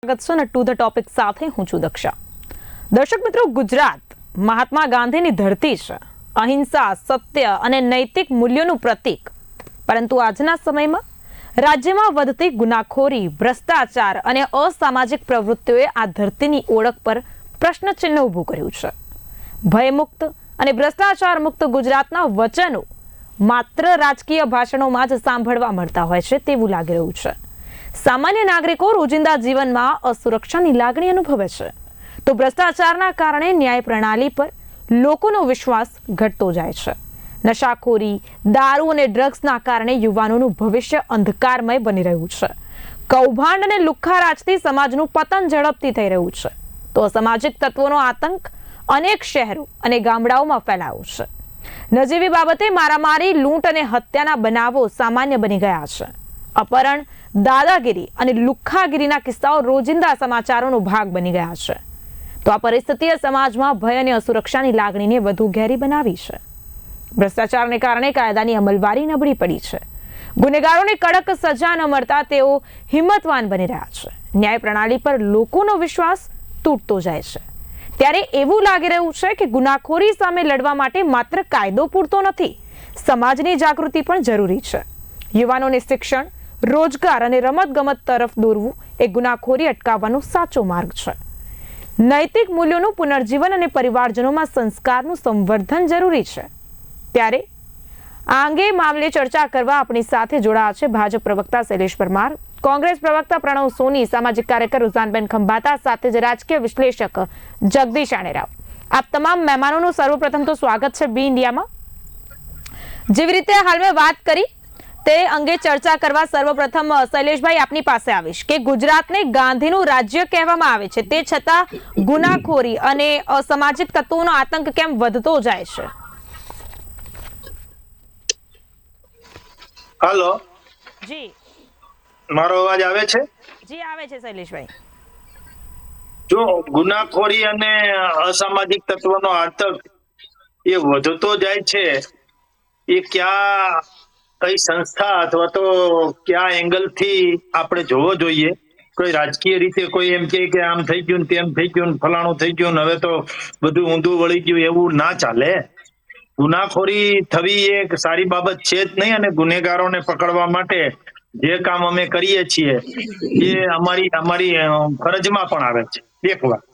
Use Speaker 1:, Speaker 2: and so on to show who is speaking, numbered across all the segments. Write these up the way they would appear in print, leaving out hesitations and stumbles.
Speaker 1: સ્વાગત છે to the topic સાથે હું છું દક્ષા. દર્શક મિત્રો, ગુજરાત મહાત્મા ગાંધીની ધરતી છે, અહિંસા, સત્ય અને નૈતિક મૂલ્યોનું પ્રતીક. પરંતુ આજના સમયમાં રાજ્યમાં વધતી ગુનાખોરી, ભ્રષ્ટાચાર અને અસામાજિક પ્રવૃત્તિઓએ આ ધરતીની ઓળખ પર પ્રશ્નચિહ્ન ઊભું કર્યું છે. ભયમુક્ત અને ભ્રષ્ટાચાર મુક્ત ગુજરાતના વચનો માત્ર રાજકીય ભાષણોમાં જ સાંભળવા મળતા હોય છે તેવું લાગી રહ્યું છે. સામાન્ય નાગરિકો રોજિંદા જીવનમાં અસુરક્ષાની લાગણી અનુભવે છે, તો ભ્રષ્ટાચારના કારણે ન્યાય પ્રણાલી પર લોકોનો વિશ્વાસ ઘટતો જાય છે. નશાખોરી, દારૂ અને ડ્રગ્સના કારણે યુવાનોનું ભવિષ્ય અંધકારમય બની રહ્યું છે. કૌભાંડ અને લુખ્ખારાજથી સમાજનું પતન ઝડપથી થઈ રહ્યું છે, તો અસામાજિક તત્વોનો આતંક અનેક શહેરો અને ગામડાઓમાં ફેલાયો છે. નજીવી બાબતે મારામારી, લૂંટ અને હત્યાના બનાવો સામાન્ય બની ગયા છે. અપહરણ, દાદાગીરી અને લુખ્ખાગીરીના કિસ્સાઓ રોજિંદા સમાચારોનો ભાગ બની ગયા છે. તો આ પરિસ્થિતિએ સમાજમાં ભય અને અસુરક્ષાની લાગણીને વધુ ઘેરી બનાવી છે. ભ્રષ્ટાચારને કારણે કાયદાની અમલવારી નબળી પડી છે. ગુનેગારોને કડક સજા ન મળતા તેઓ હિંમતવાન બની રહ્યા છે. ન્યાય પ્રણાલી પર લોકોનો વિશ્વાસ તૂટતો જાય છે. ત્યારે એવું લાગી રહ્યું છે કે ગુનાખોરી સામે લડવા માટે માત્ર કાયદો પૂરતો નથી, સમાજની જાગૃતિ પણ જરૂરી છે. યુવાનોને શિક્ષણ, રોજગાર અને રમતગમત તરફ દોરવું એ ગુનાખોરી અટકાવવાનો સાચો માર્ગ છે. નૈતિક મૂલ્યોનું પુનર્જીવન અને પરિવારજનોમાં સંસ્કારનું સંવર્ધન જરૂરી છે. ત્યારે આ અંગે મામલે ચર્ચા કરવા આપણી સાથે જોડાયા છે ભાજપ પ્રવક્તા શૈલેષ પરમાર, કોંગ્રેસ પ્રવક્તા પ્રણવ સોની, સામાજિક કાર્યકર રુઝાનબેન ખંભાતા, સાથે જ રાજકીય વિશ્લેષક જગદીશ આણેરાવ. આપ તમામ મહેમાનોનું સર્વપ્રથમ તો સ્વાગત છે બી ઇન્ડિયામાં. જેવી રીતે હાલ મેં વાત કરી તે અંગે ચર્ચા કરવા સર્વપ્રથમ શૈલેષભાઈ આપની પાસે આવીશ કે ગુજરાતને ગાંધીનું રાજ્ય કહેવામાં આવે છે, તે છતાં ગુનાખોરી અને અસામાજિક તત્વોનો આતંક કેમ વધતો જાય છે?
Speaker 2: હાલો
Speaker 1: જી,
Speaker 2: મારો અવાજ આવે છે?
Speaker 1: જી આવે છે શૈલેષભાઈ.
Speaker 2: જો ગુનાખોરી અને અસામાજિક તત્વનો આતંક એ વધતો જાય છે, એ કઈ સંસ્થા અથવા તો કયા એંગલ થી આપણે જોવો જોઈએ? કોઈ રાજકીય રીતે કોઈ એમ કે આમ થઈ ગયું, તેમ થઈ ગયું, ફલાણું થઈ ગયું, હવે તો બધું ઊંધું વળી ગયું, એવું ના ચાલે. ગુનાખોરી થવી એક સારી બાબત છે જ નહીં, અને ગુનેગારોને પકડવા માટે જે કામ અમે કરીએ છીએ એ અમારી ફરજમાં પણ આવે છે. એક વાત.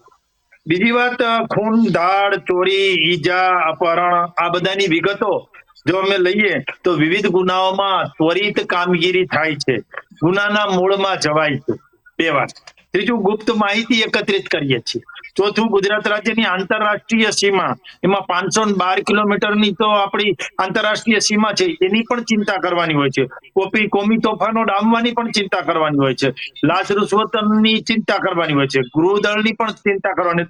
Speaker 2: બીજી વાત, ખૂન, ધાડ, ચોરી, ઈજા, અપહરણ આ બધાની વિગતો જો અમે લઈએ તો વિવિધ ગુનાઓમાં ત્વરિત કામગીરી થાય છે, ગુનાના મૂળમાં જવાય છે. બે વાત. ત્રીજું, ગુપ્ત માહિતી એકત્રિત કરીએ છીએ. ચોથું, ગુજરાત રાજ્યની આંતરરાષ્ટ્રીય સીમા, એમાં 512 કિલોમીટરની તો આપણી આંતરરાષ્ટ્રીય સીમા છે, એની પણ ચિંતા કરવાની હોય છે. કોમી તોફાનો ડામવાની પણ ચિંતા કરવાની હોય છે. લાંચ રૂશ્વતની ચિંતા કરવાની હોય છે. ગૃહદળની પણ ચિંતા કરવાની.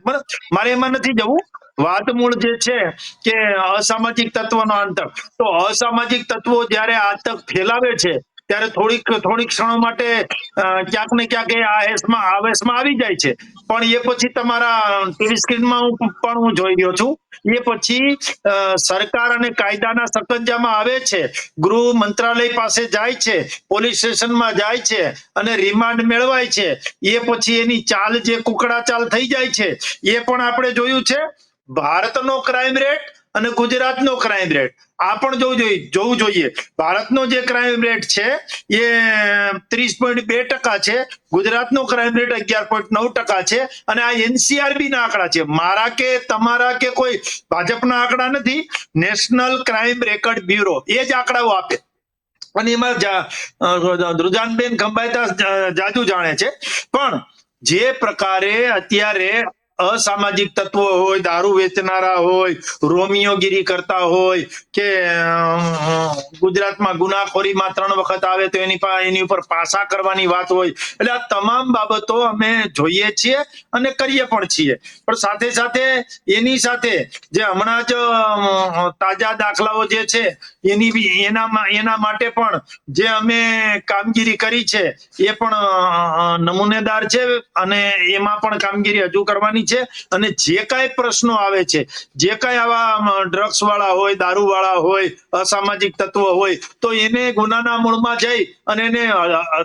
Speaker 2: મારે એમાં નથી જવું. વાત મૂળ જે છે કે અસામાજિક તત્વનો આતંક, તો અસામાજિક તત્વો જ્યારે આતંક ફેલાવે છે ત્યારે થોડીક ક્ષણો માટે ક્યાંક ને ક્યાંક એ આવેશમાં આવી જાય છે, પણ એ પછી તમારા ટીવી સ્ક્રીનમાં પણ હું જોઈ રહ્યો છું, એ પછી સરકાર અને કાયદાના સકંજામાં આવે છે, ગૃહ મંત્રાલય પાસે જાય છે, પોલીસ સ્ટેશનમાં જાય છે અને રિમાન્ડ મેળવાય છે. એ પછી એની ચાલ જે કુકડા ચાલ થઈ જાય છે એ પણ આપણે જોયું છે. ભારતનો ક્રાઇમ રેટ અને ગુજરાતનો ક્રાઇમ રેટ આ પણ જોવું જોઈએ. ભારતનો જે ક્રાઇમ રેટ છે એ 30.2% છે, ગુજરાતનો ક્રાઇમ રેટ 11.9% છે, અને આ એનસીઆરબી ના આંકડા છે, મારા કે તમારા કે કોઈ ભાજપના આંકડા નથી. નેશનલ ક્રાઇમ રેકર્ડ બ્યુરો એ જ આંકડાઓ આપે, અને એમાં રુઝાનબેન ખંભાતા જાજુ જાણે છે. પણ જે પ્રકારે અત્યારે અસામાજિક તત્વો હોય, દારૂ વેચનારા હોય, રોમિયોગીરી કરતા હોય, કે ગુજરાતમાં ગુનાખોરીમાં 3 વખત આવે તો એની ઉપર પાસા કરવાની વાત હોય, એટલે આ તમામ બાબતો અમે જોઈએ છીએ અને કરીએ પણ છીએ. પણ સાથે સાથે એની સાથે જે હમણાં જ તાજા દાખલાઓ જે છે એના માટે પણ જે અમે કામગીરી કરી છે એ પણ નમૂનેદાર છે, અને એમાં પણ કામગીરી હજુ કરવાની છે અને જે કાંઈ પ્રશ્નો આવે છે, જે કાંઈ આવા ડ્રગ્સ વાળા હોય, દારૂ વાળા હોય, અસામાજિક તત્વો હોય, તો એને ગુનાના મૂળમાં જઈ અને એને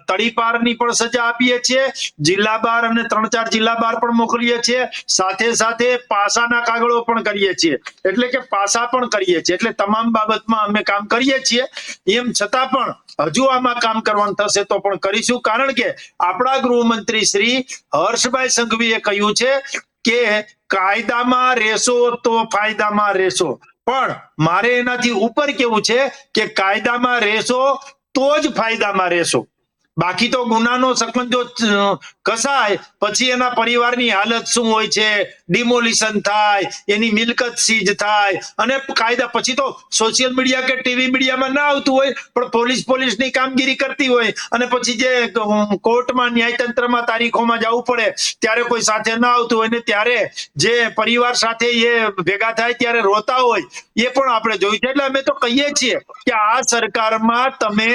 Speaker 2: તડીપારની પણ સજા આપીએ છીએ, જિલ્લા બાર અને 3-4 જિલ્લા બાર પણ મોકલીએ છીએ, સાથે સાથે પાસાના કાગળો પણ કરીએ છીએ, એટલે કે પાસા પણ કરીએ છીએ, એટલે તમામ બાબતમાં અમે કામ કરીએ છીએ. એમ છતાં પણ હજુ આમાં કામ કરવાનું થશે તો પણ કરીશું, કારણ કે આપણા ગૃહમંત્રી શ્રી હર્ષભાઈ સંઘવીએ કહ્યું છે કે કાયદામાં રહેશો તો ફાયદામાં રહેશો, પણ મારે એનાથી ઉપર કેવું છે કે કાયદામાં રહેશો તો જ ફાયદામાં રહેશો. બાકી તો ગુનાનો સકંજો કસાય પછી એના પરિવારની હાલત શું હોય છે, ડિમોલિશન થાય, એની મિલકત સીઝ થાય, અને કાયદા પછી તો સોશિયલ મીડિયા કે ટીવી મીડિયામાં ના આવતું હોય, પણ પોલીસની કામગીરી કરતી હોય, અને પછી જે કોર્ટમાં ન્યાયતંત્રમાં તારીખોમાં જવું પડે ત્યારે કોઈ સાથે ના આવતું હોય ને ત્યારે જે પરિવાર સાથે એ ભેગા થાય ત્યારે રોતા હોય, એ પણ આપણે જોયું છે. એટલે અમે તો કહીએ છીએ કે આ સરકારમાં તમે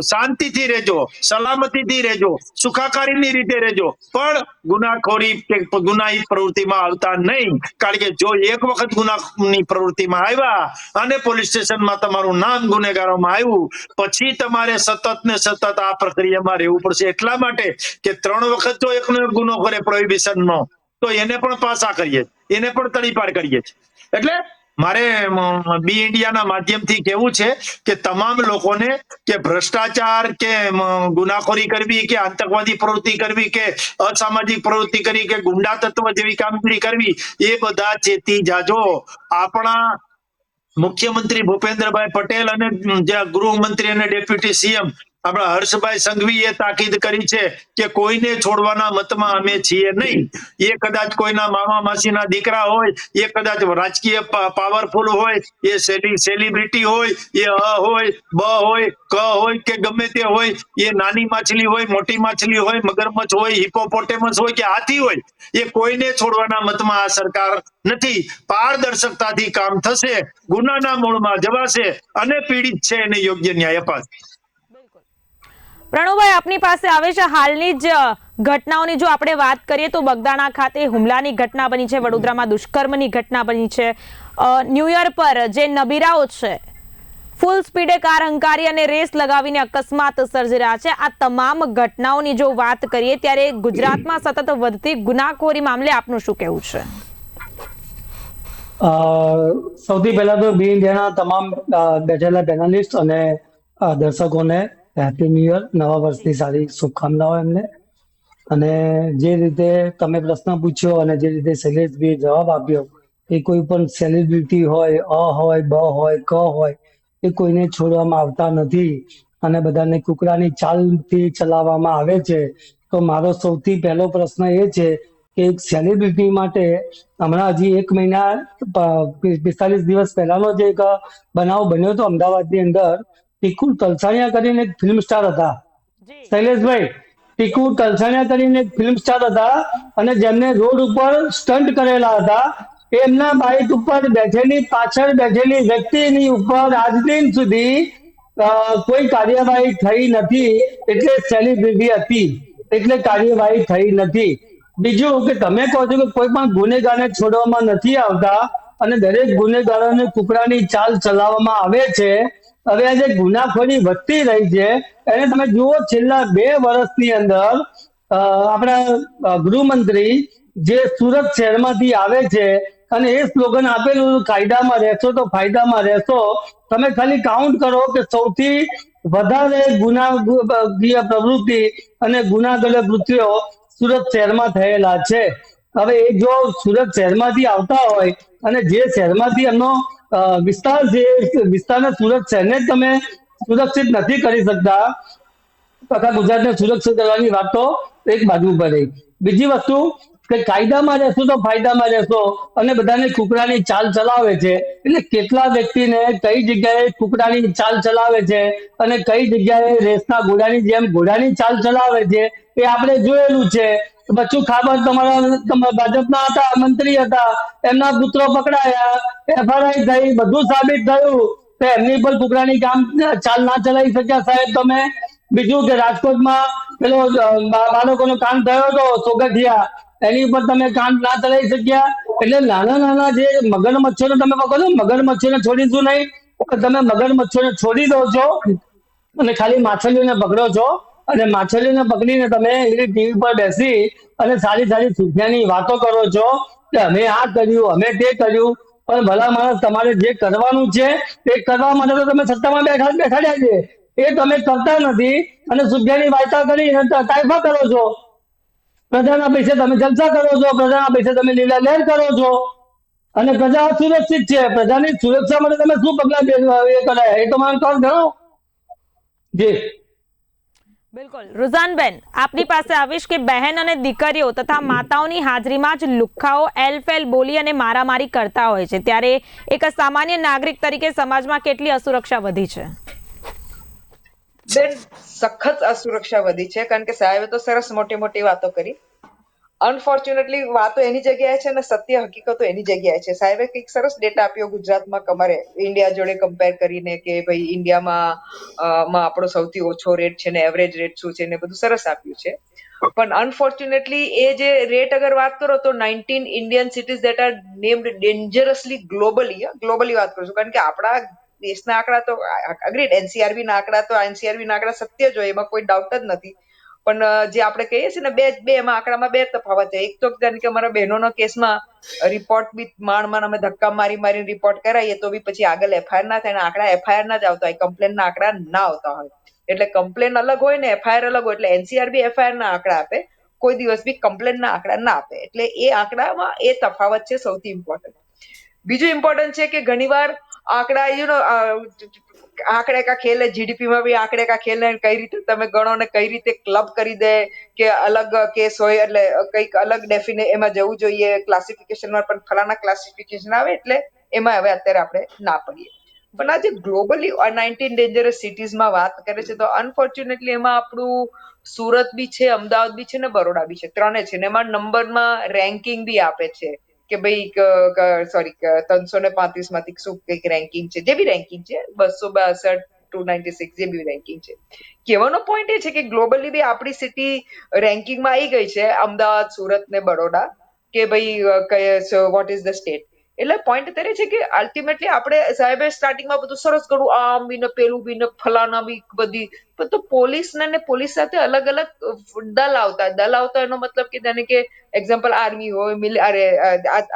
Speaker 2: શાંતિથી રહેજો, સલામતીથી રહેજો, સુખાકારીની રીતે રહેજો, પણ ગુનાખોરી કે ગુનાહિત પ્રવૃત્તિમાં આવતા નહીં. કારણ કે જો એક વખત ગુનાની પ્રવૃત્તિમાં આવ્યા અને પોલીસ સ્ટેશનમાં તમારું નામ ગુનેગારોમાં આવ્યું, પછી તમારે સતત ને સતત આ પ્રક્રિયામાં રહેવું પડશે. એટલા માટે કે 3 વખત જો એકનો એક ગુનો કરે પ્રોહિબિશનનો, તો એને પણ પાસા કરીએ, એને પણ તડીપાર કરીએ. એટલે મારે બી ઇન્ડિયાના માધ્યમથી કહેવું છે કે તમામ લોકોને કે ભ્રષ્ટાચાર કે ગુનાખોરી કરવી કે આતંકવાદી પ્રવૃત્તિ કરવી કે અસામાજિક પ્રવૃત્તિ કરવી કે ગુંડા તત્વ જેવી કામગીરી કરવી, એ બધા ચેતી જાજો. આપણા મુખ્યમંત્રી ભૂપેન્દ્રભાઈ પટેલ અને ગૃહમંત્રી અને ડેપ્યુટી સીએમ આપણા હર્ષભાઈ સંઘવીએ તાકીદ કરી છે કે કોઈને છોડવાના મતમાં અમે છીએ નહીં. એ કદાચ કોઈના મામા માસીના દીકરા હોય, એ કદાચ રાજકીય પાવરફુલ હોય, એ સેલિબ્રિટી હોય, એ હોય, બ હોય, ક હોય કે ગમે તે હોય, એ નાની માછલી હોય, મોટી માછલી હોય, મગરમચ્છ હોય, હિપોપોટેમસ હોય કે હાથી હોય, એ કોઈને છોડવાના મતમાં આ સરકાર નથી. પારદર્શકતાથી કામ થશે, ગુનાના મૂળમાં જવાશે અને પીડિત છે એને યોગ્ય ન્યાય અપાશે.
Speaker 1: પ્રણવભાઈ, આપની પાસે આવે છે હાલની જ ઘટનાઓની જો આપણે વાત કરીએ તો બગદાણા ખાતે હુમલાની ઘટના બની છે, વડોદરામાં દુષ્કર્મની ઘટના બની છે, ન્યૂ યર પર જે નબીરાઓ છે ફૂલ સ્પીડે કાર હંકારી અને રેસ લગાવીને અકસ્માત સર્જી રહ્યા છે. આ તમામ ઘટનાઓની જો વાત કરીએ ત્યારે ગુજરાતમાં સતત વધતી ગુનાખોરી મામલે આપનું શું કહેવું છે?
Speaker 3: સૌથી પહેલા તો બી ઇન્ડિયાના તમામ બેઠેલા પેનલિસ્ટ અને દર્શકોને હેપી ન્યૂ યર, નવા વર્ષની સારી શુભકામનાઓ એમને. અને જે રીતે તમે પ્રશ્ન પૂછ્યો અને જે રીતે શૈલેષભાઈએ જવાબ આપ્યો, એ કોઈ પણ સેલિબ્રિટી હોય, હોય, બ હોય, ક હોય, એ કોઈને છોડવામાં આવતા નથી અને બધાને કુકડાની ચાલથી ચલાવવામાં આવે છે. તો મારો સૌથી પહેલો પ્રશ્ન એ છે કે એક સેલિબ્રિટી માટે હમણાં હજી 1 મહિના 45 દિવસ પહેલાનો જે એક બનાવ બન્યો હતો અમદાવાદની અંદર, ટીકુ તલસાણિયા કરીને એક ફિલ્મ સ્ટાર હતા, શૈલેષભાઈ, ટીકુ તલસાણિયા કરીને એક ફિલ્મ સ્ટાર હતા અને જેમને રોડ ઉપર સ્ટન્ટ કરેલા હતા, એમના બાઇક ઉપર બેઠેલી, પાછળ બેઠેલી વ્યક્તિની ઉપર આજ દિન સુધી કોઈ કાર્યવાહી થઈ નથી. એટલે સેલિબ્રિટી હતી એટલે કાર્યવાહી થઈ નથી. બીજું કે તમે કહો છો કે કોઈ પણ ગુનેગારને છોડવામાં નથી આવતા અને દરેક ગુનેગારોને કુકડાની ચાલ ચલાવવામાં આવે છે. હવે આ જે ગુનાખોરી વધતી રહી છે એને તમે જુઓ, છેલ્લા 2 વર્ષની અંદર આપણા ગૃહમંત્રી જે સુરત શહેરમાંથી આવે છે અને એ સ્લોગન આપેલું કાયદામાં રહેશો તો ફાયદામાં રહેશો, તમે ખાલી કાઉન્ટ કરો કે સૌથી વધારે ગુનાગીય પ્રવૃત્તિ અને ગુનાગલ કૃત્યો સુરત શહેરમાં થયેલા છે. હવે એ જો સુરત શહેરમાંથી આવતા હોય અને જે શહેરમાંથી એમનો વિસ્તાર છે, વિસ્તારના સુરત શહેરને તમે સુરક્ષિત નથી કરી શકતા, આખા ગુજરાતને સુરક્ષિત કરવાની વાત તો એક બાજુ પર રહી. બીજી વસ્તુ કે કાયદામાં રહેશો તો ફાયદામાં રહેશો અને બધાને કુકડાની ચાલ ચલાવે છે. એટલે કેટલા વ્યક્તિને કઈ જગ્યાએ કુકડાની ચાલ ચલાવે છે અને કઈ જગ્યાએ રેસના ઘોડાની જેમ ઘોડાની ચાલ ચલાવે છે એ આપણે જોયેલું છે. બચ્ચુ ખાબર તમારા ભાજપના હતા, મંત્રી હતા, એમના પુત્રો પકડાયા, FRI થઈ, બધું સાબિત થયું તો એમની પર કુકડાની ચાલ ના ચલાવી શક્યા સાહેબ તમે. બીજું કે રાજકોટમાં પેલો બાળકોનો કાંડ થયો હતો સોગઠિયા, એની ઉપર તમે કામ ના ચલાવી શક્યા. એટલે નાના નાના જે મગરમચ્છોને તમે પકડો છો, મગરમચ્છોને છોડીશું નહીં, તમે મગરમચ્છોને છોડી દો છો અને ખાલી માછલીઓને પકડો છો. અને માછલીઓને પકડીને તમે એની ટીવી પર બેસી અને સારી સારી સુફિયાની વાતો કરો છો કે અમે આ કર્યું, અમે તે કર્યું. પણ ભલા માણસ, તમારે જે કરવાનું છે તે કરવા માટે તો તમે સત્તામાં બેઠાડ્યા છે, એ તમે કરતા નથી અને સુફિયાની વાર્તા કરી તાઇફા કરો છો. પ્રજાના પૈસે તમે જલસા કરો છો, પ્રજાના પૈસે તમે લીલા લહેર કરો છો અને પ્રજા સુરક્ષિત છે. પ્રજાની સુરક્ષા માટે તમે શું પગલા એ કરાયા એ તો મને કહો જણાવો. જી
Speaker 1: બિલકુલ રુઝાનબેન, આપની પાસે આવીશ કે બહેન અને દીકરીઓ તથા માતાઓની હાજરીમાં જ લુખ્ખાઓ એલફેલ બોલી અને મારામારી કરતા હોય છે, ત્યારે એક સામાન્ય નાગરિક તરીકે સમાજમાં કેટલી અસુરક્ષા વધી છે?
Speaker 4: બેન, સખત અસુરક્ષા વધી છે, કારણ કે સાહેબે તો સરસ મોટી મોટી વાતો કરી. અનફોર્ચ્યુનેટલી વાતો એની જગ્યાએ છે ને સત્ય હકીકતો એની જગ્યાએ છે. સાહેબે કંઈક સરસ ડેટા આપ્યો ગુજરાતમાં કમરે ઇન્ડિયા જોડે કમ્પેર કરીને કે ભાઈ ઇન્ડિયામાં આપણો સૌથી ઓછો રેટ છે ને એવરેજ રેટ શું છે ને બધું સરસ આપ્યું છે. પણ અનફોર્ચ્યુનેટલી એ જે રેટ અગર વાત કરો તો 19 Indian cities that are named dangerously globally વાત કરું છું, કારણ કે આપણા દેશના આંકડા તો અગ્રીડ, એનસીઆરબી ના આંકડા સત્ય જ હોય, એમાં કોઈ ડાઉટ જ નથી. પણ જે આપણે કહીએ છીએ ને બે એમાં આંકડામાં બે તફાવત છે. એક તો કારણ કે અમારા બહેનોના કેસમાં રિપોર્ટ બી માંડ અમે ધક્કા મારી રિપોર્ટ કરાવીએ તો બી પછી આગળ એફઆઈઆર ના થાય, આંકડા એફઆઈઆર ના જ આવતા હોય, કમ્પ્લેન ના આંકડા ના આવતા હોય. એટલે કમ્પ્લેન અલગ હોય ને એફઆઈઆર અલગ હોય. એટલે એનસીઆરબી એફઆઈઆર ના આંકડા આપે, કોઈ દિવસ બી કમ્પ્લેન ના આંકડા ના આપે. એટલે એ આંકડામાં એ તફાવત છે સૌથી ઇમ્પોર્ટન્ટ. બીજું ઇમ્પોર્ટન્ટ છે કે ઘણીવાર આંકડા આંકડે કા ખેલ है, जीडीपी में भी आंकड़े का खेल है, કઈ રીતે તમે ગણો ને કઈ રીતે ક્લબ કરી દે કે અલગ કેસ હોય એટલે કંઈક અલગ એમાં જવું જોઈએ ક્લાસિફિકેશનમાં, પણ ફલાના ક્લાસિફિકેશન આવે એટલે એમાં હવે અત્યારે આપણે ના પડીએ. પણ આજે ગ્લોબલી 19 ડેન્જરસ સિટીઝમાં વાત કરે છે તો અનફોર્ચ્યુનેટલી એમાં આપણું સુરત બી છે, અમદાવાદ બી છે ને બરોડા બી છે, ત્રણે છે ને એમાં નંબરમાં રેન્કિંગ બી આપે છે કે ભાઈ સોરી 335 માંથી શું કંઈક રેન્કિંગ છે, જે બી રેન્કિંગ છે 262 296 જે બી રેન્કિંગ છે. કહેવાનો પોઈન્ટ એ છે કે ગ્લોબલી બી આપણી સિટી રેન્કિંગમાં આવી ગઈ છે, અમદાવાદ, સુરત ને બરોડા, કે ભાઈ વોટ ઇઝ ધ સ્ટેટ. એટલે પોઈન્ટ અત્યારે છે કે અલ્ટિમેટલી આપણે સાહેબે સ્ટાર્ટિંગમાં બધું સરસ કરું, આમ બી ને પેલું બી ને ફલાના બી બધી, તો પોલીસ ને પોલીસ સાથે અલગ અલગ દલ આવતા એનો મતલબ કે જાણે કે એક્ઝામ્પલ આર્મી હોય,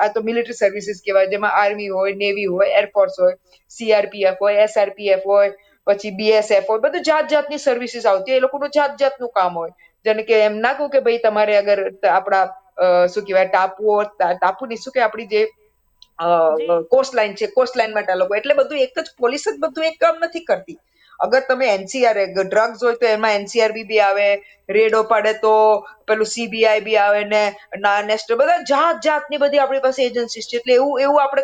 Speaker 4: આ તો મિલિટરી સર્વિસીસ કહેવાય, જેમાં આર્મી હોય, નેવી હોય, એરફોર્સ હોય, સીઆરપીએફ હોય, એસઆરપીએફ હોય, પછી બીએસએફ હોય, બધું જાત જાતની સર્વિસીસ આવતી હોય, એ લોકોનું જાત જાતનું કામ હોય. જેને કે એમ ના કહું કે ભાઈ તમારે અગર આપણા શું કહેવાય ટાપુની શું કે આપણી જે કોસ્ટલાઇન છે, કોસ્ટલાઇન માટે લોકો, એટલે બધું એક જ પોલીસ જ બધું એક કામ નથી કરતી. અગર તમે એનસીઆર ડ્રગ્સ હોય તો એમાં એનસીઆરબી બી આવે, રેડો પાડે તો પેલું સીબીઆઈ બી આવે ને નેસ્ટ, બધા જાત જાતની બધી આપણી પાસે એજન્સીસ છે. એટલે એવું આપણે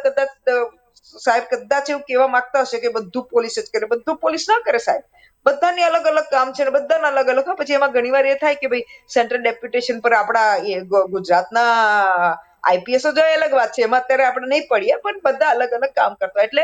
Speaker 4: સાહેબ કદાચ એવું કહેવા માંગતા હશે કે બધું પોલીસ જ કરે, બધું પોલીસ ના કરે સાહેબ. બધાની અલગ અલગ કામ છે ને બધાના અલગ અલગ. પછી એમાં ઘણીવાર એ થાય કે ભાઈ સેન્ટ્રલ ડેપ્યુટેશન પર આપણા ગુજરાતના આઈપીએસ જો અલગ વાત છે, એમાં અત્યારે આપણે નહીં પડીએ, પણ બધા અલગ અલગ કામ કરતા. એટલે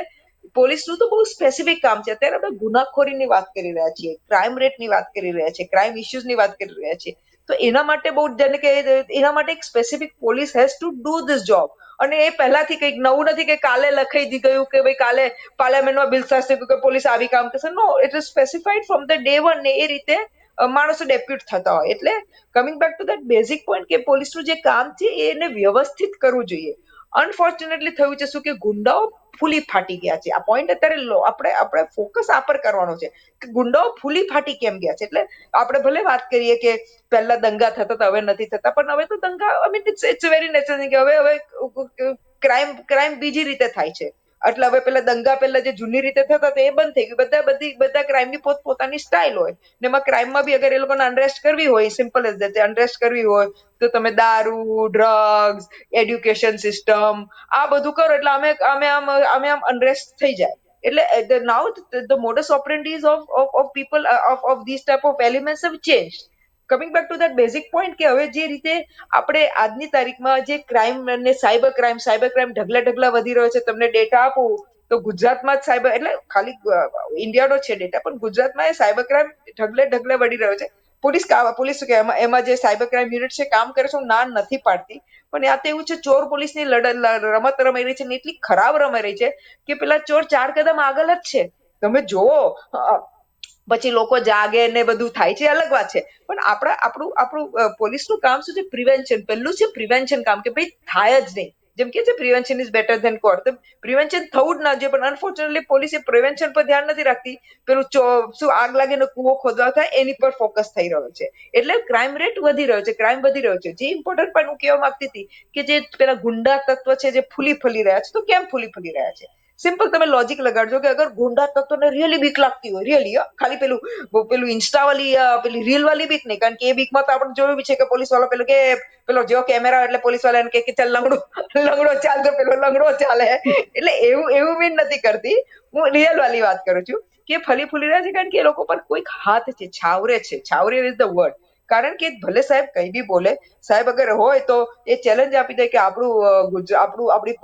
Speaker 4: પોલીસનું તો બહુ સ્પેસિફિક કામ છે. અત્યારે આપણે ગુનાખોરીની વાત કરી રહ્યા છીએ, ક્રાઇમ રેટની વાત કરી રહ્યા છીએ, ક્રાઇમ ઇસ્યુઝની વાત કરી રહ્યા છીએ, તો એના માટે બહુ જેને કે એના માટે એક specific police has to do this job. અને એ પહેલાથી કંઈક નવું નથી કે કાલે લખાઈ ગયું કે ભાઈ કાલે પાર્લામેન્ટમાં બિલ થશે કે પોલીસ આવી કામ કરશે. No, it is specified from the day one ને એ રીતે માણસો ડેપ્યુટ થતા હોય. એટલે coming back to that basic point કે પોલીસનું જે કામ છે એને વ્યવસ્થિત કરવું જોઈએ. અનફોર્ચ્યુનેટલી થયું છે શું કે ગુંડાઓ ફૂલી ફાટી ગયા છે. આ પોઈન્ટ અત્યારે આપણે ફોકસ આ પર કરવાનો છે કે ગુંડાઓ ફૂલી ફાટી કેમ ગયા છે. એટલે આપણે ભલે વાત કરીએ કે પહેલા દંગા થતા હતા, હવે નથી થતા, પણ હવે તો દંગા ઇટ્સ વેરી નેચરલ કે હવે ક્રાઇમ બીજી રીતે થાય છે. એટલે હવે પેલા દંગા પહેલા જે જૂની રીતે થતા હતા એ બંધ થઈ ગયું. બધા ક્રાઇમની પોતપોતાની સ્ટાઇલ હોય ને એમાં ક્રાઇમમાં બી અગર એ લોકોને અનરેસ્ટ કરવી હોય, સિમ્પલ એઝ ધેટ, અનરેસ્ટ કરવી હોય તો તમે દારૂ, ડ્રગ્સ, એડ્યુકેશન સિસ્ટમ આ બધું કરો એટલે અમે આમ અનરેસ્ટ થઈ જાય. એટલે now the modus operandis of people of this type of elements have changed. Coming back to that basic point કે હવે જે રીતે આપણે આજની તારીખમાં જે ક્રાઇમ અને સાયબર ક્રાઇમ ઢગલા વધી રહ્યો છે. તમને ડેટા આપું તો ગુજરાતમાં જ સાયબર, એટલે ખાલી ઇન્ડિયાનો છે ડેટા, પણ ગુજરાતમાં એ સાયબર ક્રાઇમ ઢગલે વધી રહ્યો છે. પોલીસ શું કે એમાં જે સાયબર ક્રાઇમ યુનિટ છે કામ કરે છે, હું ના નથી પાડતી, પણ આ તો એવું છે ચોર પોલીસની રમત રમાઈ રહી છે ને એટલી ખરાબ રમાઈ રહી છે કે પેલા ચોર 4 કદમ આગળ જ છે. તમે જોવો પછી લોકો જાગે ને બધું થાય છે અલગ વાત છે, પણ આપણું પોલીસનું કામ શું છે? પ્રિવેન્શન. પહેલું છે પ્રિવેન્શન કામ, કે ભાઈ થાય જ નહીં. જેમ કે છે prevention is better than cure, તો પ્રિવેન્શન થવું જ ના જોઈએ, પણ અનફોર્ચ્યુનેટલી પોલીસ પ્રિવેન્શન પર ધ્યાન નથી રાખતી. પેલું શું આગ લાગે ને કૂવો ખોદવા થાય એની પર ફોકસ થઈ રહ્યો છે, એટલે ક્રાઇમ રેટ વધી રહ્યો છે, ક્રાઇમ વધી રહ્યો છે. જે ઇમ્પોર્ટન્ટ પણ હું કહેવા માંગતી હતી કે જે પેલા ગુંડા તત્વ છે જે ફૂલી રહ્યા છે, તો કેમ ફૂલી રહ્યા છે? સિમ્પલ તમે લોજિક લગાડજો કે અગર ગુંડા તત્વોને રિયલી બીક લાગતી હોય, રિયલી ખાલી પેલું ઇન્સ્ટા વાળી પેલી રીલ વાળી બીક નહીં, કારણ કે એ બીકમાં તો આપણે જોયું છે કે પોલીસ વાળો પેલો જેવો કેમેરા એટલે પોલીસ વાળા એને કે ચાલ લંગડો ચાલ, તો પેલો લંગડો ચાલે. એટલે એવું મીન નથી કરતી, હું રિયલ વાળી વાત કરું છું કે ફૂલી રહ્યા છે કારણ કે એ લોકો પર કોઈક હાથ છે, છાવરે ઇઝ ધ વર્ડ. કારણ કે ભલે સાહેબ કઈ બી બોલે, સાહેબ અગર હોય તો એ ચેલેન્જ આપી દે કે આપણી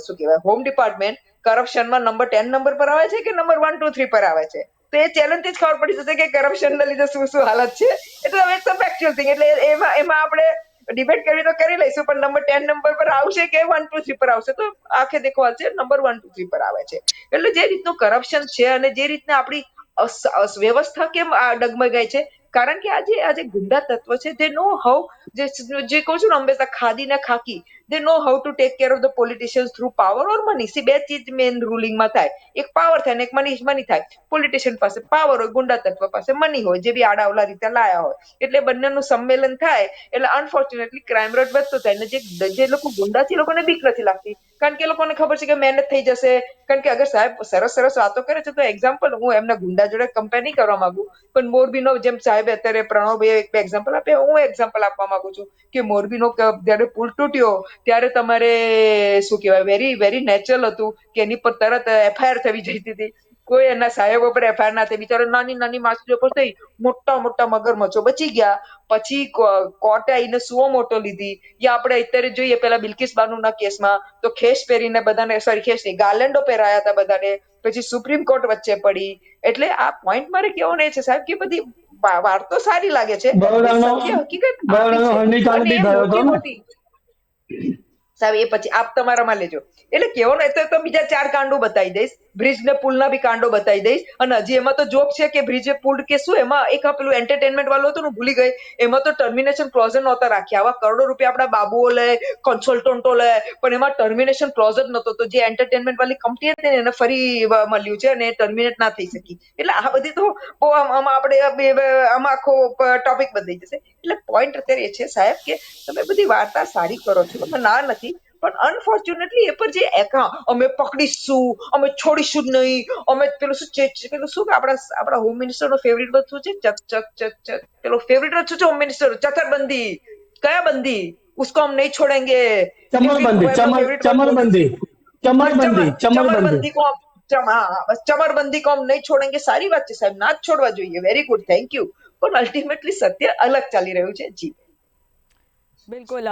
Speaker 4: શું કહેવાય હોમ ડિપાર્ટમેન્ટ કરપ્શનમાં નંબર 10 નંબર પર આવે છે કે નંબર 1, 2, 3 પર આવે છે, તો એ ચેલેન્જ થી જ ખબર પડી જશે કે કરપ્શન ના લીધે શું હાલત છે. એટલે હવે ઇટ્સ અ ફેક્ચ્યુઅલ થિંગ, એટલે એમાં આપણે ડિબેટ કરવી તો કરી લઈશું, પણ નંબર 10 નંબર પર આવશે કે 1, 2, 3 પર આવશે, તો આંખે દેખો છે નંબર 1, 2, 3 પર આવે છે. એટલે જે રીતનું કરપ્શન છે અને જે રીતના આપણી વ્યવસ્થા કેમ ડગમગાઈ છે, કારણ કે આજે ગુંડા તત્વ છે દે નો હાઉ, જે કહું છું ને હંમેશા ખાદી ને ખાકી, they know how to take care of the politicians through power or money. See, બે ચીજ મેઇન રૂલિંગમાં થાય, એક પાવર થાય ને એક મની થાય. પોલિટિશિયન પાસે પાવર હોય, ગુંડા તત્વ પાસે મની હોય, જે બી આડાવલા રીતે લાયા હોય, એટલે બંનેનું સંમેલન થાય એટલે અનફોર્ચ્યુનેટલી ક્રાઇમ રેટ વધતો થાય. ને જે લોકો ગુંડા છે એ લોકોને બીક નથી લાગતી, કારણ કે એ લોકોને ખબર છે કે મહેનત થઈ જશે. કારણ કે અગર સાહેબ સરસ વાતો કરે છે, તો એક્ઝામ્પલ હું એમના ગુંડા જોડે કમ્પેર નહીં કરવા માંગુ, પણ મોરબીનો જેમ સાહેબ અત્યારે પ્રણવભાઈ એક એક્ઝામ્પલ આપે, હું એક્ઝામ્પલ આપવા માંગુ છું કે મોરબીનો જયારે પુલ તૂટ્યો ત્યારે તમારે શું કહેવાય વેરી નેચરલ હતું કે એની પર તરત એફઆઈઆર થવી જતી હતી. કોઈ એના સાહેબો પર એફઆઈઆર ના થઈ, બિચારો નાની માછલીઓ પર થઈ, મોટા મગરમચ્છો બચી ગયા. પછી કોર્ટે આવીને સુઓ મોટો લીધી. યા આપણે અત્યારે જોઈએ પેલા બિલ્કિસ બાનુના કેસમાં તો ખેસ પહેરીને બધાને, ખેસ નહીં, ગાર્લેન્ડો પહેરાયા હતા બધાને, પછી સુપ્રીમ કોર્ટ વચ્ચે પડી. એટલે આ પોઈન્ટ મારે કેવો નહીં છે સાહેબ કે બધી વાર્તો સારી લાગે છે, સત્ય હકીકત આપી છે,
Speaker 3: હરણીકાંડ
Speaker 4: અને
Speaker 3: બી
Speaker 4: એ
Speaker 3: થયો હતો ને.
Speaker 4: મોટી સાહેબ એ પછી આપ તમારામાં લેજો. એટલે કેવો ને તો બીજા 4 કાંડો બતાવી દઈશ, બ્રિજ ને પુલના બી કાંડો બતાવી દઈશ. અને હજી એમાં તો જોક છે કે બ્રિજ પુલ કે શું એમાં એક પેલું એન્ટરટેનમેન્ટ વાળું હતું ને, ભૂલી ગઈ, એમાં તો ટર્મિનેશન ક્લોઝ નહોતા રાખ્યા. આવા કરોડો રૂપિયા આપણા બાબુઓ લે, કન્સલ્ટન્ટો લે, પણ એમાં ટર્મિનેશન ક્લોઝ જ નહોતો. તો જે એન્ટરટેનમેન્ટ વાળી કંપની હતી ને એને ફરી મળ્યું છે અને ટર્મિનેટ ના થઈ શકી. એટલે આ બધી તો બહુ આમાં આખો ટોપિક બદલાઈ જશે. એટલે પોઈન્ટ અત્યારે એ છે સાહેબ કે તમે બધી વાર્તા સારી કરો છો, અમે ના નથી, પણ અનફોર્ચ્યુનેટલી એ પર જે અમે પકડીશું, અમે છોડીશું જ નહીં, અમે પેલું શું આપણા હોમ મિનિસ્ટર નો ફેવરિટ વર્ડ શું છે? પેલો ફેવરિટ વર્ડ શું છે હોમ મિનિસ્ટર? ચકરબંધી. કયા બંધી? उसको हम नहीं छोड़ेंगे. ચમરબંધી કો ચમરબંધી કો હમ નહીં છોડેંગે. સારી વાત છે સાહેબ, ના જ છોડવા જોઈએ. Very good, thank you. પણ અલ્ટિમેટલી સત્ય અલગ ચાલી રહ્યું છે. જી
Speaker 1: બિલકુલ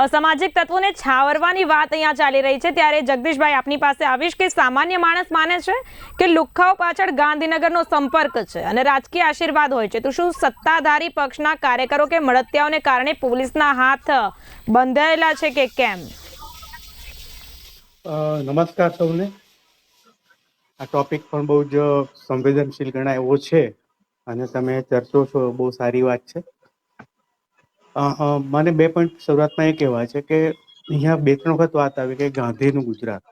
Speaker 1: અસામાજિક તત્વોને છાવરવાની વાત અહીંયા ચાલી રહી છે, ત્યારે જગદીશભાઈ આપની પાસે આવીશ કે સામાન્ય માણસ માને છે કે લુખ્ખાઓ પાછળ ગાંધીનગરનો સંપર્ક છે અને રાજકીય આશીર્વાદ હોય છે, તો શું સત્તાધારી પક્ષના કાર્યકરો કે મળતિયાઓને કારણે પોલીસના હાથ બંધાયેલા છે કે કેમ?
Speaker 5: નમસ્કાર સૌને. આ ટોપિક પણ બહુ જ સંવેદનશીલ ગણાય એવો છે અને તમે ચર્ચો છો, બહુ સારી વાત છે. મને 2 પોઈન્ટ શરૂઆતમાં એ કહેવા છે કે અહીંયા 2-3 વખત વાત આવી કે ગાંધીનું ગુજરાત.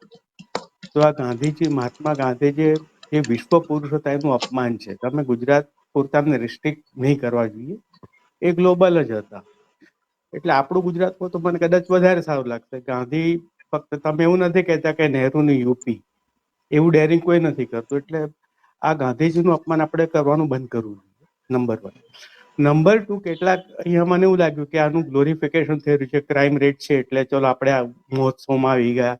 Speaker 5: તો આ ગાંધીજી, મહાત્મા ગાંધી જે વિશ્વ પુરુષ હતા એનું અપમાન છે. તમે ગુજરાત પૂરતા અમને રિસ્ટ્રિક્ટ નહીં કરવા જોઈએ, એ ગ્લોબલ જ હતા. એટલે આપણું ગુજરાતમાં તો મને કદાચ વધારે સારું લાગશે. ગાંધી ફક્ત, તમે એવું નથી કહેતા કે નહેરુની યુપી, એવું ડેરિંગ કોઈ નથી કરતું. એટલે આ ગાંધીજીનું અપમાન આપણે કરવાનું બંધ કરવું જોઈએ, નંબર 1. નંબર 2, કેટલાક અહીંયા મને એવું લાગ્યું કે આનું ગ્લોરિફિકેશન થઈ રહ્યું છે, ક્રાઇમ રેટ છે એટલે ચલો આપણે આ મહોત્સવમાં આવી ગયા.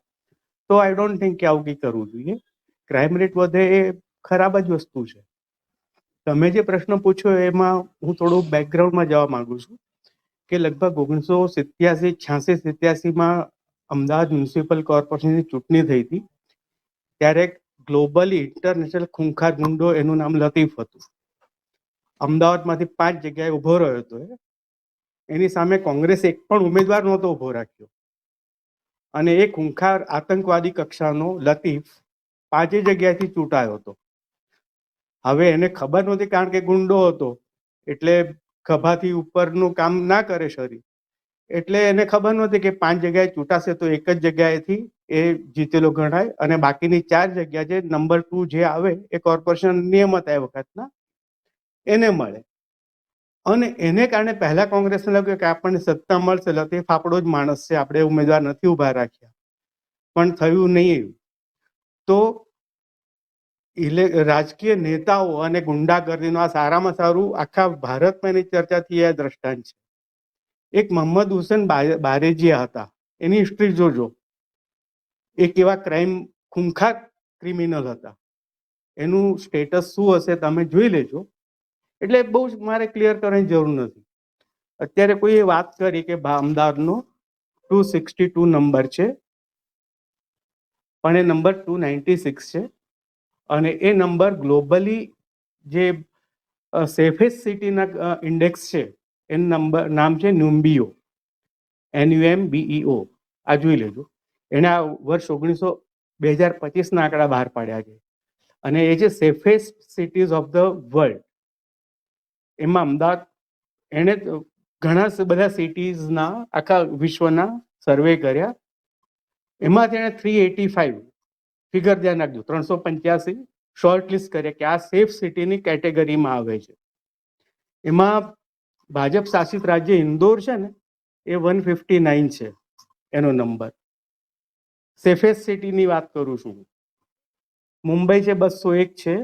Speaker 5: તો આઈ ડોન્ટ થિંક કે આવું કંઈ કરવું જોઈએ. ક્રાઇમ રેટ વધે એ ખરાબ જ વસ્તુ છે. તમે જે પ્રશ્ન પૂછ્યો એમાં હું થોડું બેકગ્રાઉન્ડમાં જવા માંગુ છું કે લગભગ 1987-માં અમદાવાદ મ્યુનિસિપલ કોર્પોરેશનની ચૂંટણી થઈ હતી, ત્યારે ગ્લોબલી ઇન્ટરનેશનલ ખૂંખાર ગુંડો, એનું નામ લતીફ હતું. અમદાવાદમાંથી 5 જગ્યાએ ઊભો રહ્યો હતો. એની સામે કોંગ્રેસે એક પણ ઉમેદવાર નહોતો ઊભો રાખ્યો અને એ ખૂંખાર આતંકવાદી કક્ષાનો લતીફ 5 જગ્યાએથી ચૂંટાયો હતો. હવે એને ખબર નહોતી, કારણ કે ગુંડો હતો એટલે ખભાથી ઉપરનું કામ ના કરે શરીર, એટલે એને ખબર નહોતી કે 5 જગ્યાએ ચૂંટાશે તો એક જ જગ્યાએથી એ જીતેલો ગણાય અને બાકીની 4 જગ્યા જે નંબર 2 જે આવે એ કોર્પોરેશન નિયમત એ વખતના એને મળે. અને એને કારણે પહેલા કોંગ્રેસને લાગ્યું કે આપણને સત્તા મળશે, લતીફ આપણો જ માણસ છે, આપણે ઉમેદવાર નથી ઉભા રાખ્યા, પણ થયું નહીં એવું. તો રાજકીય નેતાઓ અને ગુંડાગર્દીનો આ સારામાં સારું આખા ભારતમાં એની ચર્ચા થઈ આ દ્રષ્ટાંત છે. એક મોહમ્મદ હુસેન બારેજીયા હતા, એની હિસ્ટ્રી જોજો. એ કેવા ખૂંખાર ક્રિમિનલ હતા, એનું સ્ટેટસ શું હશે તમે જોઈ લેજો. એટલે બહુ જ મારે ક્લિયર કરવાની જરૂર નથી. અત્યારે કોઈએ વાત કરી કે અમદાવાદનો 262 નંબર છે, પણ એ નંબર 296 છે અને એ નંબર ગ્લોબલી જે સેફેસ્ટ સિટીના ઇન્ડેક્સ છે એનું નામ છે ન્યુમ્બીઓ, NUMBEO. આ જોઈ લેજો. એણે આ વર્ષ 2025ના આંકડા બહાર પાડ્યા છે અને એ છે safest cities of the world. એમાં અમદાવાદ, એણે ઘણા બધા સિટીઝના આખા વિશ્વના સર્વે કર્યા, એમાંથી એણે 385 ફિગર ધ્યાન રાખજો, 385 શોર્ટ લિસ્ટ કર્યા કે આ સેફ સિટીની કેટેગરીમાં આવે છે. એમાં ભાજપ શાસિત રાજ્ય ઇન્દોર છે ને એ 159 છે એનો નંબર. સેફેસ્ટ સિટીની વાત કરું છું. મુંબઈ છે 201 છે,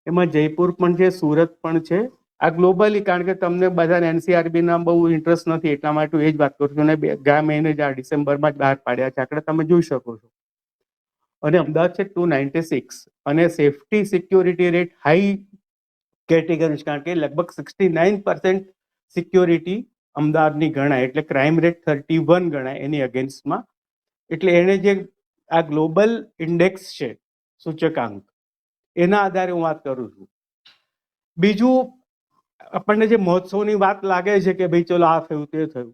Speaker 5: એમાં જયપુર પણ છે, સુરત પણ છે. આ ગ્લોબલી, કારણ કે તમને બધાને NCRBના બહુ ઇન્ટરેસ્ટ નથી એટલા માટે એ જ વાત કરું છું. અને ગયા મહિને જ આ ડિસેમ્બરમાં જ બહાર પાડ્યા છે આંકડા, તમે જોઈ શકો છો. અને અમદાવાદ છે 296 અને safety security rate high category છે, કારણ કે લગભગ 69% સિક્યોરિટી અમદાવાદની ગણાય, એટલે ક્રાઇમ રેટ 31 ગણાય એની અગેન્સ્ટમાં. એટલે એને જે આ ગ્લોબલ ઇન્ડેક્સ છે સૂચકાંક, એના આધારે હું વાત કરું છું. બીજું, આપણને જે મહોત્સવની વાત લાગે છે કે ભાઈ ચલો આ થયું તે થયું,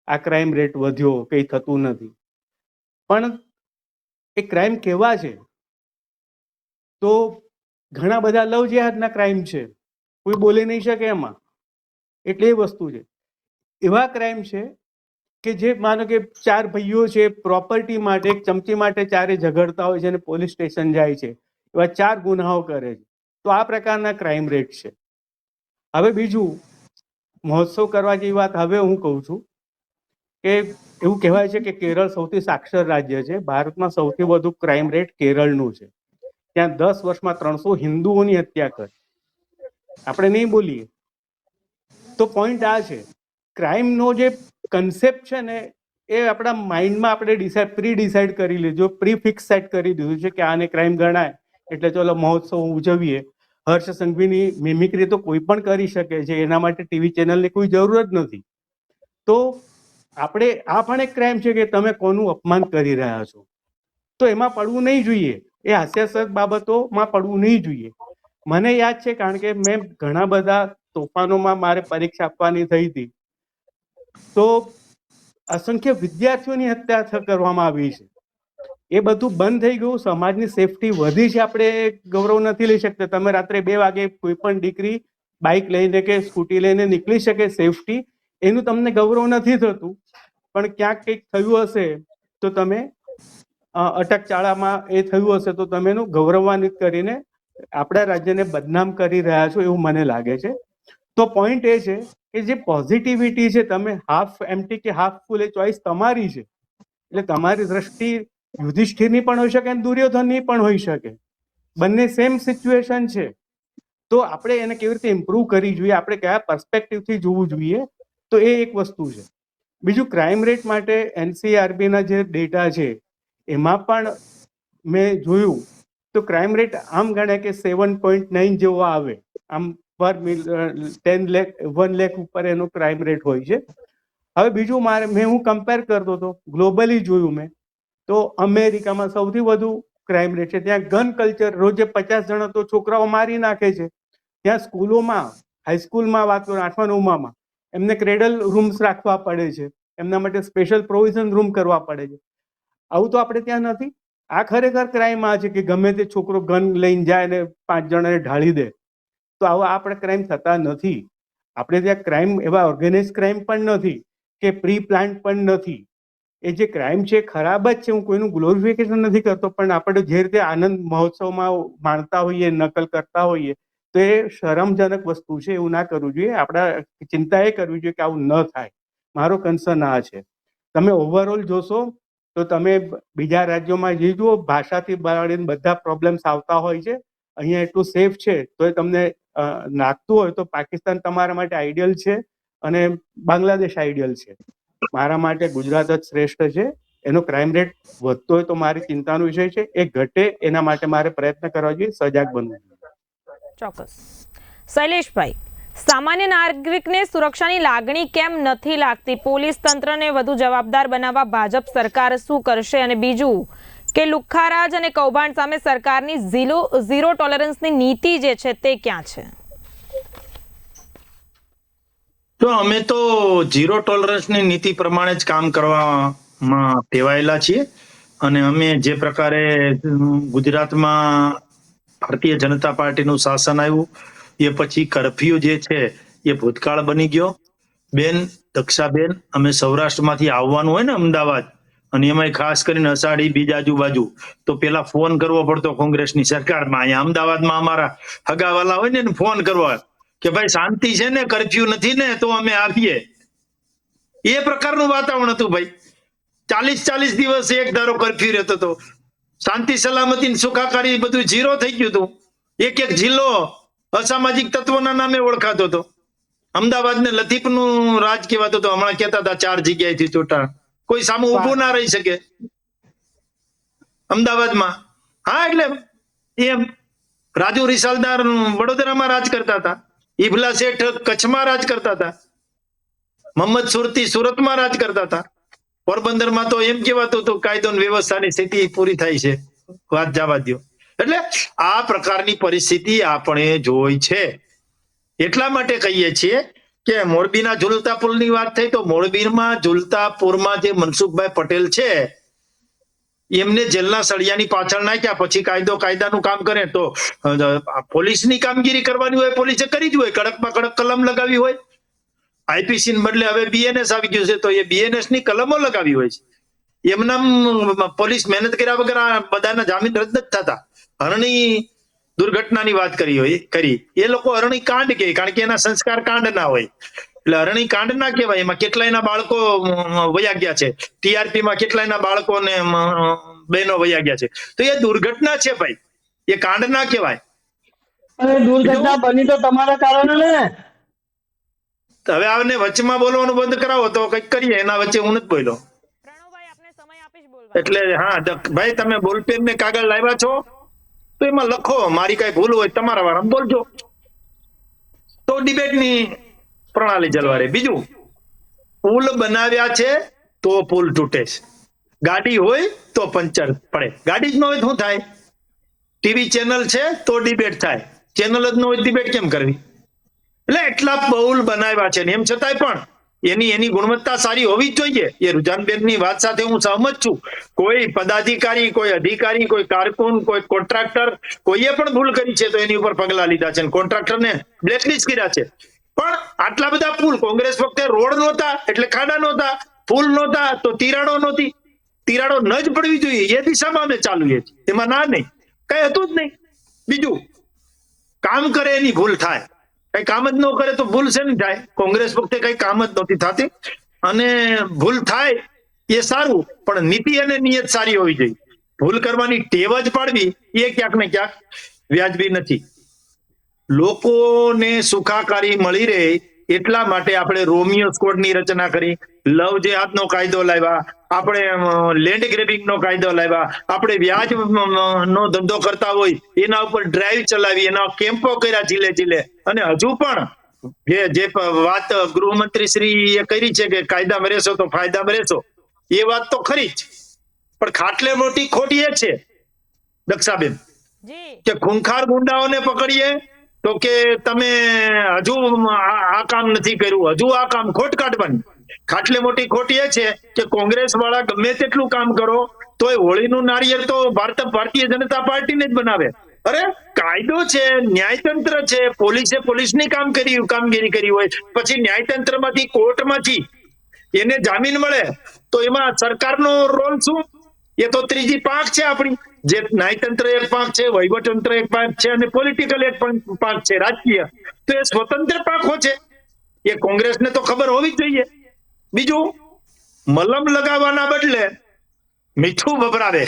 Speaker 5: આ ક્રાઇમ રેટ વધ્યો, કંઈ થતું નથી, પણ એ ક્રાઇમ કેવા છે? તો ઘણા બધા લવ જેહાદના ક્રાઇમ છે, કોઈ બોલી નહીં શકે એમાં. એટલે એ વસ્તુ છે. એવા ક્રાઇમ છે કે જે માનો કે 4 ભાઈઓ છે, પ્રોપર્ટી માટે, એક ચમચી માટે ચારે ઝઘડતા હોય છે અને પોલીસ સ્ટેશન જાય છે, એવા 4 ગુનાઓ કરે છે. તો આ પ્રકારના ક્રાઇમ રેટ છે. હવે બીજું, મહોત્સવ કરવા જેવી વાત હવે હું કહું છું કે એવું કહેવાય છે કે કેરળ સૌથી સાક્ષર રાજ્ય છે. ભારતમાં સૌથી વધુ ક્રાઇમ રેટ કેરળનું છે. ત્યાં 10 વર્ષમાં 300 હિન્દુઓની હત્યા કરી. આપણે નહીં બોલીએ તો પોઈન્ટ આ છે, ક્રાઇમનો જે કન્સેપ્ટ છે ને એ આપણા માઇન્ડમાં આપણે પ્રી ડિસાઇડ કરી લીધું, પ્રી ફિક્સ સેટ કરી દીધું છે કે આને ક્રાઇમ ગણાય એટલે ચલો મહોત્સવ ઉજવીએ. હર્ષ સંઘવીની મિમિક્રી તો કોઈ પણ કરી શકે છે, એના માટે ટીવી ચેનલની કોઈ જરૂર જ નથી. તો આપણે આ પણ એક ક્રાઇમ છે કે તમે કોનું અપમાન કરી રહ્યા છો, તો એમાં પડવું નહીં જોઈએ. એ હાસ્યાસ્પદ બાબતોમાં પડવું નહીં જોઈએ. મને યાદ છે, કારણ કે મેં ઘણા બધા તોફાનોમાં મારે પરીક્ષા આપવાની થઈ હતી, તો અસંખ્ય વિદ્યાર્થીઓની હત્યા કરવામાં આવી છે. એ બધું બંધ થઈ ગયું, સમાજની સેફટી વધી છે, આપણે ગૌરવ નથી લઈ શકતા. તમે રાત્રે 2 વાગે કોઈ પણ દીકરી બાઇક લઈને કે સ્કૂટી લઈને નીકળી શકે, સેફટી, એનું તમને ગૌરવ નથી થતું. પણ ક્યાંક કંઈક થયું હશે તો તમે અટકચાળામાં એ થયું હશે તો તમે એનું ગૌરવાન્વિત કરીને આપણા રાજ્યને બદનામ કરી રહ્યા છો એવું મને લાગે છે. તો પોઈન્ટ એ છે કે જે પોઝિટિવિટી છે, તમે હાફ એમ્પ્ટી કે હાફ ફૂલ એ ચોઈસ તમારી છે. એટલે તમારી દ્રષ્ટિ યુધિષ્ઠિરની પણ હોઈ શકે અને દુર્યોધનની પણ હોઈ શકે, બંને સેમ સિચ્યુએશન છે. તો આપણે એને કેવી રીતે ઇમ્પ્રૂવ કરી જોઈએ, આપણે કયા પર્સપેક્ટિવથી જોવું જોઈએ, તો એ એક વસ્તુ છે. બીજું, ક્રાઇમ રેટ માટે NCRBના જે ડેટા છે એમાં પણ મેં જોયું તો ક્રાઇમ રેટ આમ ગણે કે 7.9 જેવો આવે, આમ પર 1 લાખ ઉપર એનો ક્રાઇમ રેટ હોય છે. હવે બીજું, હું કમ્પેર કરતો હતો, ગ્લોબલી જોયું મેં તો અમેરિકામાં સૌથી વધુ ક્રાઇમ રેટ છે. ત્યાં ગન કલ્ચર, રોજે 50 જણા તો છોકરાઓ મારી નાખે છે, ત્યાં સ્કૂલોમાં, હાઈસ્કૂલમાં વાત કરું 8મા 9માં એમને ક્રેડલ રૂમ્સ રાખવા પડે છે, એમના માટે સ્પેશિયલ પ્રોવિઝન રૂમ કરવા પડે છે. આવું તો આપણે ત્યાં નથી. આ ખરેખર ક્રાઇમ આ છે કે ગમે તે છોકરો ગન લઈને જાય ને 5 જણાને ઢાળી દે, તો આવા આપણે ક્રાઇમ થતા નથી. આપણે ત્યાં ક્રાઇમ એવા ઓર્ગેનાઇઝ ક્રાઇમ પણ નથી કે પ્રી પ્લાન પણ નથી. એ જે ક્રાઇમ છે ખરાબ જ છે, હું કોઈનું ગ્લોરિફિકેશન નથી કરતો, પણ આપણે જે રીતે આનંદ મહોત્સવમાં માણતા હોઈએ, નકલ કરતા હોઈએ, તો એ શરમજનક વસ્તુ છે. એવું ના કરવું જોઈએ. આપણે ચિંતા એ કરવી જોઈએ કે આવું ન થાય. મારો કન્સર્ન આ છે. તમે ઓવરઓલ જોશો તો તમે બીજા રાજ્યોમાં જે જુઓ, ભાષાથી બાળીને બધા પ્રોબ્લેમ્સ આવતા હોય છે. અહીંયા એટલું સેફ છે તો એ તમને નાખતું હોય તો પાકિસ્તાન તમારા માટે આઈડિયલ છે અને બાંગ્લાદેશ આઈડિયલ છે. મારા માટે ગુજરાત જ શ્રેષ્ઠ છે. એનો ક્રાઇમ રેટ વધતો હોય તો મારી ચિંતાનો વિષય છે. એ ઘટે એના માટે મારે પ્રયત્ન કરવા જોઈએ, સજાગ બનવું જોઈએ.
Speaker 1: ચોક્કસ. શૈલેષભાઈ, સામાન્ય નાગરિકને સુરક્ષાની લાગણી કેમ નથી લાગતી? પોલીસ તંત્રને વધુ જવાબદાર બનાવવા ભાજપ સરકાર શું કરશે? અને બીજું કે લુખ્ખારાજ અને કૌભાંડ સામે સરકારની ઝીરો ટોલરન્સની નીતિ જે છે તે ક્યાં છે?
Speaker 2: તો અમે તો ઝીરો ટોલરન્સની નીતિ પ્રમાણે જ કામ કરવામાં ટેવાયેલા છીએ. અને અમે જે પ્રકારે ગુજરાતમાં ભારતીય જનતા પાર્ટીનું શાસન આવ્યું એ પછી કર્ફ્યુ જે છે એ ભૂતકાળ બની ગયો. બેન દક્ષાબેન, અમે સૌરાષ્ટ્રમાંથી આવવાનું હોય ને અમદાવાદ, અને એમાંય ખાસ કરીને અષાઢી બીજ આજુબાજુ, તો પેલા ફોન કરવો પડતો કોંગ્રેસની સરકારમાં. અહીંયા અમદાવાદમાં અમારા હગાવાલા હોય ને ફોન કરવો કે ભાઈ શાંતિ છે ને, કર્ફ્યુ નથી ને, તો અમે આવીએ. એ પ્રકારનું વાતાવરણ હતું ભાઈ. 40 દિવસ એક ધારો કર્ફ્યુ રહેતો હતો. શાંતિ સલામતી સુખાકારી બધું ઝીરો થઈ ગયું હતું. એક જિલ્લો અસામાજિક તત્વોના નામે ઓળખાતો હતો. અમદાવાદને લતીફનું રાજ કહેવાતો હતો. હમણાં કહેતા હતા 4 જગ્યાએથી ચૂંટા, કોઈ સામે ઊભું ના રહી શકે અમદાવાદમાં. હા, એટલે એમ રાજુ રિસાલદાર વડોદરામાં રાજ કરતા હતા, ઇબલા શેઠ કચ્છમાં રાજ કરતા હતા, મોહમ્મદ સુરતી સુરતમાં રાજ કરતા હતા. પોરબંદરમાં તો એમ કહેવાતું હતું કાયદો અને વ્યવસ્થાની સ્થિતિ પૂરી થાય છે, વાત જવા દો. એટલે આ પ્રકારની પરિસ્થિતિ આપણે જોઈ છે. એટલા માટે કહીએ છીએ કે મોરબીના ઝુલતા પુલની વાત થઈ, તો મોરબીમાં ઝુલતા પુલમાં જે મનસુખભાઈ પટેલ છે એમને જેલના સળિયાની પાછળ નાખ્યા. પછી કાયદાનું કામ કરે તો પોલીસની કામગીરી કરવાની હોય, પોલીસે કરી જ હોય. કડકમાં કડક કલમ લગાવી હોય. આઈપીસી બદલે હવે બીએનએસ આવી ગયું છે, તો એ બીએનએસ ની કલમો લગાવી હોય છે. એમના પોલીસ મહેનત કર્યા વગર બધાના જામીન રદ નથી થતા. હરણી દુર્ઘટનાની વાત કરી એ લોકો હરણી કાંડ કહે, કારણ કે એના સંસ્કાર કાંડ ના હોય, એટલે હરણી કાંડ ના કહેવાય. એમાં કેટલાયના બાળકો વયા ગયા છે, ટીઆરપી માં કેટલાયના બાળકો ને બહેનો વયા ગયા છે, તો એ દુર્ઘટના છે ભાઈ, એ કાંડ ના કહેવાય.
Speaker 3: અને દુર્ઘટના બની તો તમારા કારણે ને.
Speaker 2: હવે આવને વચમાં બોલવાનું બંધ કરાવો તો કંઈક કરીએ. એના વચ્ચે હું નથી બોલ્યો.
Speaker 1: પ્રણવભાઈ, આપને સમય આપીશ બોલવા.
Speaker 2: એટલે હા ભાઈ, તમે બોલપેન ને કાગળ લાવ્યા છો તો એમાં લખો. મારી કઈ ભૂલ હોય તમારા વાળા બોલજો, તો ડિબેટની પ્રણાલી જલવારે. બીજું, પુલ બનાવ્યા છે તો પુલ તૂટે છે. ગાડી હોય તો પંચર પડે. ગાડી જ ન હોય શું થાય? ટીવી ચેનલ છે તો ડિબેટ થાય, ચેનલ જ ન હોય ડિબેટ કેમ કરવી? એટલે એટલા પુલ બનાવ્યા છે ને એમ છતાંય પણ એની ગુણવત્તા સારી હોવી જ જોઈએ. એ રૂજાનબેનની વાત સાથે હું સહમત છું. કોઈ પદાધિકારી, કોઈ અધિકારી, કોઈ કારકુન, કોઈ કોન્ટ્રાક્ટર, કોઈએ પણ ભૂલ કરી છે તો એની ઉપર પગલા લીધા છે, કોન્ટ્રાક્ટરને બ્લેકલિસ્ટ કર્યા છે. પણ આટલા બધા પુલ, કોંગ્રેસ વખતે રોડ નહોતા એટલે ખાડા નહોતા, પુલ નહોતા તો તિરાડો નહોતી. તિરાડો ન જ પડવી જોઈએ એ દિશામાં અમે ચાલીએ છીએ. એમાં ના નહીં, કઈ હતું જ નહીં. બીજું, કામ કરે એની ભૂલ થાય, કઈ કામ જ ન કરે તો ભૂલ શેની થાય? કોંગ્રેસ વખતે કઈ કામ જ નહોતી થતી. અને ભૂલ થાય એ સારું, પણ નીતિ અને નિયત સારી હોવી જોઈએ. ભૂલ કરવાની ટેવ જ પાડવી એ ક્યાંક ને ક્યાંક વ્યાજબી નથી. લોકોને સુખાકારી મળી રહે એટલા માટે આપણે રોમિયો સ્કોડની રચના કરી, લવ જેહાદનો કાયદો લાવ્યા, આપણે લેન્ડ ગ્રેબિંગ નો કાયદો લાવ્યા, આપણે વ્યાજ નો ધંધો કરતા હોય એના ઉપર ડ્રાઈવ ચલાવી, એના કેમ્પો કર્યા જિલ્લે. અને હજુ પણ જે વાત ગૃહમંત્રી શ્રી એ કરી છે કે કાયદામાં રહેશો તો ફાયદામાં રહેશો, એ વાત તો ખરી જ, પણ ખાટલે મોટી ખોટી એ છે દક્ષાબેન કે ખૂંખાર ગુંડાઓને પકડીએ તો કે તમે હજુ આ કામ નથી કર્યું, હજુ આ કામ, ખોટ કાઢવાની. ખાટલે મોટી ખોટ એ છે કે કોંગ્રેસ વાળા ગમે તેટલું કામ કરો તોય હોળીનું નારિયેળ તો ભારતીય જનતા પાર્ટીને જ બનાવે. અરે કાયદો છે, ન્યાયતંત્ર છે, પોલીસે પોલીસની કામગીરી કરી હોય, પછી ન્યાયતંત્રમાંથી કોર્ટમાંથી એને જામીન મળે તો એમાં સરકારનો રોલ શું? એ તો ત્રીજી પાંખ છે આપણી. જે ન્યાયતંત્ર એક પાંખ છે, વહીવટતંત્ર એક પાંખ છે અને પોલિટિકલ એક પાંખ છે, રાજકીય. તો એ સ્વતંત્ર પાંખો છે, એ કોંગ્રેસને તો ખબર હોવી જ જોઈએ. બીજું, મલમ લગાવવાના બદલે મીઠું વપરાવે.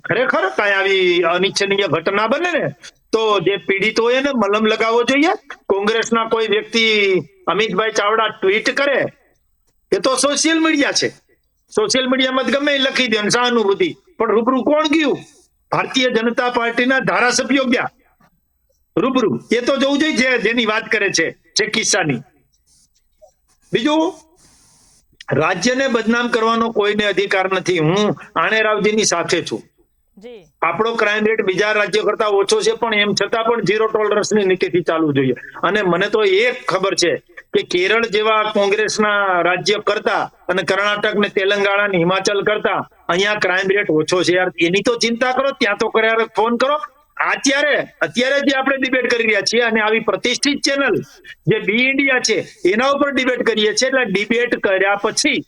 Speaker 2: ખરેખર કઈ આવી અનિચ્છનીય ઘટના બને ને તો જે પીડિત હોય એને મલમ લગાવવો જોઈએ. કોંગ્રેસના કોઈ વ્યક્તિ અમિતભાઈ ચાવડા ટ્વીટ કરે એ તો સોશિયલ મીડિયા છે, સોશિયલ મીડિયામાં ગમે એ લખી દે સહાનુભૂતિ, પણ રૂબરૂ કોણ ગયું? ભારતીય જનતા પાર્ટીના ધારાસભ્યો ગયા રૂબરૂ. એ તો જોવું જોઈએ જેની વાત કરે છે જે કિસ્સાની. બીજું, રાજ્યને બદનામ કરવાનો કોઈને અધિકાર નથી. હું આણેરાવજીની સાથે છું.
Speaker 1: જી
Speaker 2: આપણો ક્રાઇમ રેટ બીજા રાજ્યો કરતા ઓછો છે, પણ એમ છતાં પણ ઝીરો ટોલરન્સની નીતિથી ચાલવું જોઈએ. અને મને તો એ ખબર છે કે કેરળ જેવા કોંગ્રેસના રાજ્ય કરતા અને કર્ણાટક ને તેલંગાણા ને હિમાચલ કરતા અહીંયા ક્રાઇમ રેટ ઓછો છે. યાર એની તો ચિંતા કરો, ત્યાં તો ફોન કરો. અત્યારે જે આપણે ડિબેટ કરી રહ્યા છીએ અને આવી પ્રતિષ્ઠિત ચેનલ જે બી ઇન્ડિયા છે એના ઉપર ડિબેટ કરીએ છીએ. એટલે ડિબેટ કર્યા પછી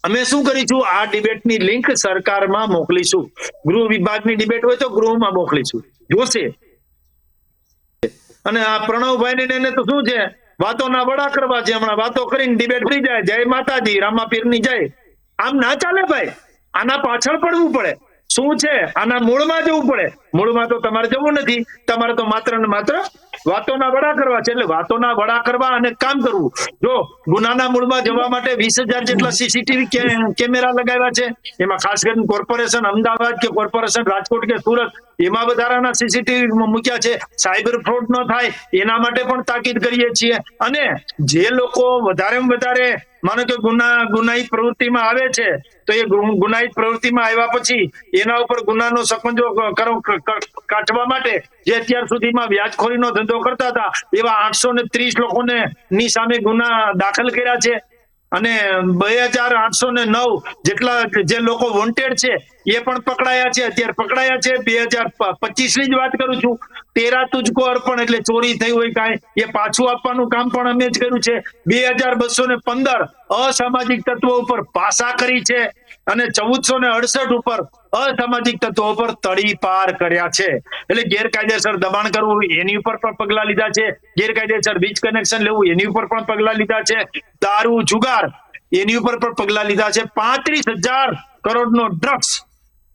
Speaker 2: અમે શું કરીશું, આ ડિબેટની લિંક સરકારમાં મોકલીશું. ગૃહ વિભાગની ડિબેટ હોય તો ગૃહમાં મોકલીશું, જોશે. અને આ પ્રણવભાઈ ને તો શું છે, વાતોના વડા કરવા છે. હમણાં વાતો કરીને ડિબેટ થઈ જાય, જય માતાજી, રામાપીરની જય. આમ ના ચાલે ભાઈ, આના પાછળ પડવું પડે. શું છે, આના મૂળમાં જવું પડે. મૂળમાં તો તમારે જવું નથી, તમારે તો માત્ર ને માત્ર વાતોના વડા કરવા છે. એટલે વાતોના વડા કરવા અને કામ કરવું. જો ગુનાના મૂળમાં જવા માટે 20,000 જેટલા સીસીટીવી કેમેરા લગાવ્યા છે. એમાં ખાસ કરીને કોર્પોરેશન અમદાવાદ કે કોર્પોરેશન રાજકોટ કે સુરત એમાં વધારાના સીસીટીવી મૂક્યા છે. સાયબર ફ્રોડ ન થાય એના માટે પણ તાકીદ કરીએ છીએ. અને જે લોકો વધારેમાં વધારે માનો કે ગુનાહિત પ્રવૃત્તિમાં આવે છે તો એ ગુનાહિત પ્રવૃત્તિમાં આવ્યા પછી એના ઉપર ગુનાનો સકંજો કાઢવા માટે જે અત્યાર સુધીમાં વ્યાજખોરીનો ધંધો કરતા હતા એવા 830 લોકોને ની સામે ગુના દાખલ કર્યા છે. અને 2,809 જેટલા જે લોકો વોન્ટેડ છે એ પણ પકડાયા છે. અત્યારે પકડાયા છે 2025 ની જ વાત કરું છું. 13 તુજકો અર્પણ એટલે ચોરી થઈ હોય કાંઈ એ પાછું આપવાનું કામ પણ અમે જ કર્યું છે. 2,215 અસામાજિક તત્વો ઉપર પાસા કરી છે અને 1,468 ઉપર અસામાજિક તત્વો ઉપર તડીપાર કર્યા છે. એટલે ગેરકાયદેસર દબાણ કરવું એની ઉપર પણ પગલા લીધા છે. ગેરકાયદેસર વીજ કનેક્શન લેવું એની ઉપર પણ પગલા લીધા છે. દારૂ જુગાર એની ઉપર પણ પગલા લીધા છે. 35,000 કરોડનો ડ્રગ્સ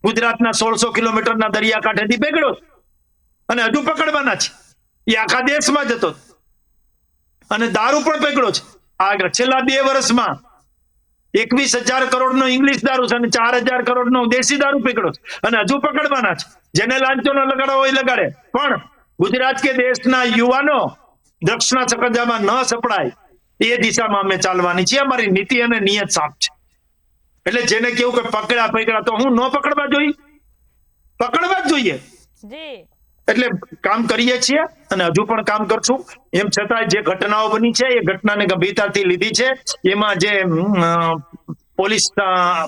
Speaker 2: ગુજરાતના 1600 કિલોમીટરના દરિયાકાંઠેથી પકડ્યો અને હજુ પકડવાના છે. એ આખા દેશમાં જતો અને દારૂ પણ પકડ્યો છે. આગળ છેલ્લા 2 વર્ષમાં 21,000 કરોડનો ઇંગ્લિશ દારૂ છે અને 4,000 કરોડનો દેશી દારૂ પકડ્યો છે અને હજુ પકડવાના છે. જેને લાંચો ન લગાડો હોય લગાડે, પણ ગુજરાત કે દેશના યુવાનો ડ્રગ્સના સકંજામાં ન સપડાય એ દિશામાં અમે ચાલવાની છીએ. અમારી નીતિ અને નિયત સાફ છે. એટલે જેને કેવું કે પકડ્યા તો હું ન પકડવા જોઈએ, પકડવા જ જોઈએ.
Speaker 1: જી
Speaker 2: એટલે કામ કરીએ છીએ અને હજુ પણ કામ કરશું. એમ છતાં જે ઘટનાઓ બની છે એ ઘટનાને ગંભીરતાથી લીધી છે. એમાં જે પોલીસ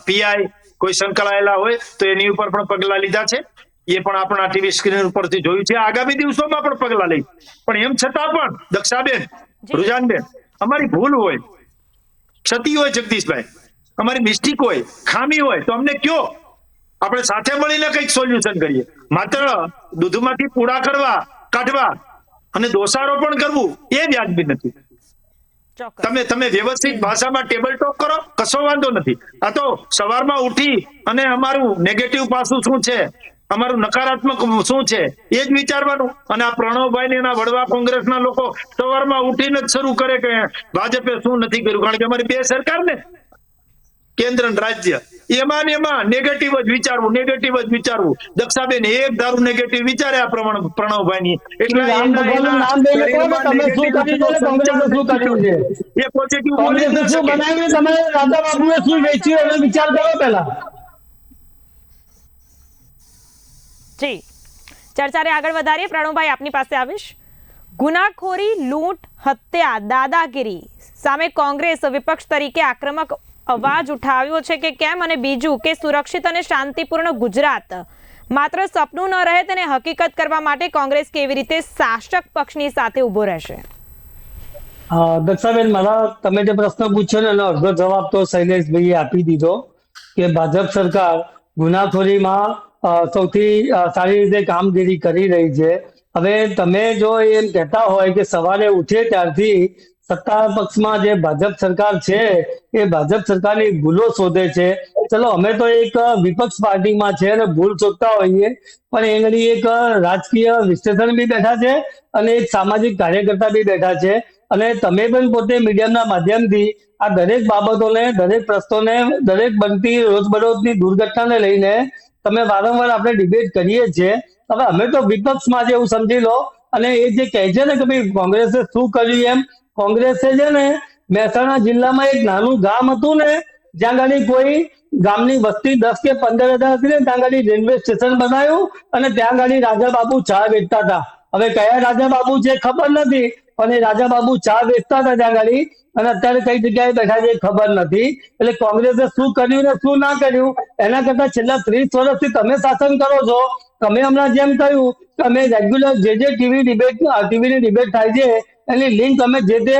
Speaker 2: પીઆઈ કોઈ સંકળાયેલા હોય તો એની ઉપર પણ પગલા લીધા છે. એ પણ આપણા ટીવી સ્ક્રીન ઉપરથી જોયું છે. આગામી દિવસોમાં પણ પગલા લઈ. પણ એમ છતાં પણ દક્ષાબેન, રૂજાનબેન, અમારી ભૂલ હોય, ક્ષતિ હોય, જગદીશભાઈ, અમારી મિસ્ટેક હોય, ખામી હોય તો અમને કયો, આપણે સાથે મળીને કંઈક સોલ્યુશન કરીએ. માત્ર દૂધમાંથી પૂડા કાઢવા અને દોષારોપણ કરવું એ વ્યાજબી નથી.
Speaker 1: ચોક્કસ.
Speaker 2: તમે વ્યવસ્થિત ભાષામાં ટેબલ ટોક કરો, કશો વાંધો નથી. આ તો સવારમાં ઉઠી અને અમારું નેગેટિવ પાસું શું છે, અમારું નકારાત્મક શું છે એ જ વિચારવાનું. અને આ પ્રણવભાઈ ને એના વડવા કોંગ્રેસના લોકો સવારમાં ઉઠીને જ શરૂ કરે કે ભાજપે શું નથી કર્યું. કારણ કે અમારી 2 સરકાર ને, કેન્દ્ર અને રાજ્ય, એમાં નેગેટિવ જ વિચારવું. દક્ષાબેન એક ધારું નેગેટિવ વિચારે આ પ્રણવભાઈ ની, એટલે એ પોઝિટિવ બોલી ન શકે.
Speaker 1: જી ચર્ચાને આગળ વધારીએ. પ્રણવભાઈ, આપની પાસે આવીશ. ગુનાખોરી, લૂંટ, હત્યા, દાદાગીરી સામે કોંગ્રેસ વિપક્ષ તરીકે આક્રમક અવાજ ઉઠાવ્યો છે કે કેમ? અને બીજું કે સુરક્ષિત અને શાંતિપૂર્ણ ગુજરાત માત્ર સપનું ન રહે, તેને હકીકત કરવા માટે કોંગ્રેસ કેવી રીતે શાસક પક્ષની સાથે ઉભો રહેશે?
Speaker 3: દક્ષાબેન, તમે જે પ્રશ્ન પૂછ્યો ને એનો અડધો જવાબ તો શૈલેષભાઈએ આપી દીધો કે ભાજપ સરકાર ગુનાખોરીમાં સૌથી સારી રીતે કામગીરી કરી રહી છે. હવે તમે જો એમ કહેતા હોય કે સવારે ઉઠે ત્યારથી સત્તા પક્ષમાં જે ભાજપ સરકાર છે એ ભાજપ સરકારની ભૂલો શોધે છે. ચલો, અમે તો એક વિપક્ષ પાર્ટીમાં છે અને ભૂલ શોધતા હોઈએ, પણ એ ઘડી એક રાજકીય વિશ્લેષણ બી બેઠા છે અને એક સામાજિક કાર્યકર્તા બી બેઠા છે. અને તમે પણ પોતે મીડિયમના માધ્યમથી આ દરેક બાબતોને, દરેક પ્રશ્નોને, દરેક બનતી રોજબરોજની દુર્ઘટનાને લઈને તમે વારંવાર આપણે ડિબેટ કરીએ છીએ. હવે અમે તો વિપક્ષમાં છે એવું સમજી લો. અને એ જે કહે છે ને કે ભાઈ કોંગ્રેસે શું કર્યું, એમ કોંગ્રેસે છે ને મહેસાણા જિલ્લામાં એક નાનું ગામ હતું ને, જ્યાં ગાડી કોઈ ગામની વસ્તી 10 કે 15,000 હતી ને, ત્યાં ગાડી રેલવે સ્ટેશન બનાવ્યું અને ત્યાં ગાડી રાજા બાબુ ચા વેચતા હતા. હવે કયા રાજા બાબુ છે ખબર નથી, પણ એ રાજા બાબુ ચા વેચતા હતા ત્યાં ગાડી, અને અત્યારે કઈ જગ્યાએ બેઠા છે ખબર નથી. એટલે કોંગ્રેસે શું કર્યું ને શું ના કર્યું એના કરતા છેલ્લા 30 વર્ષથી તમે શાસન કરો છો. તમે હમણાં જેમ કહ્યું કે અમે રેગ્યુલર જે ટીવીની ડિબેટ થાય છે એની લિંક અમે જે તે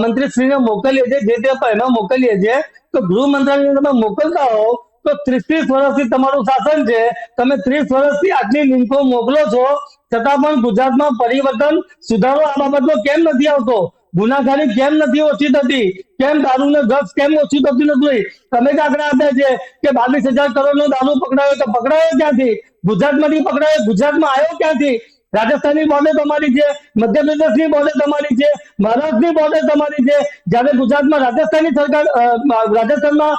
Speaker 3: મંત્રીશ્રીને મોકલીએ છીએ, જે તે એમાં મોકલીએ છીએ. તો ગૃહ મંત્રાલયને તમે મોકલતા હો તો 30 વર્ષથી તમારું શાસન છે, તમે 30 વર્ષથી આટલી લિંકો મોકલો છો, છતાં પણ ગુજરાતમાં પરિવર્તન, સુધારો આ બાબતમાં કેમ નથી આવતો? ગુનાખોરી કેમ નથી ઓછી થતી? કેમ દારૂ ને ડ્રગ્સ કેમ ઓછી થતી નથી? તમે જ આંકડા આપ્યા છે કે 22,000 કરોડનો દારૂ પકડાયો, તો પકડાયો ક્યાંથી? ગુજરાતમાંથી પકડાયો, ગુજરાતમાં આવ્યો ક્યાંથી? રાજસ્થાનની બોર્ડર તમારી છે, મધ્યપ્રદેશની બોર્ડર તમારી છે, મહારાષ્ટ્રની બોર્ડર તમારી છે. જ્યારે ગુજરાતમાં રાજસ્થાનમાં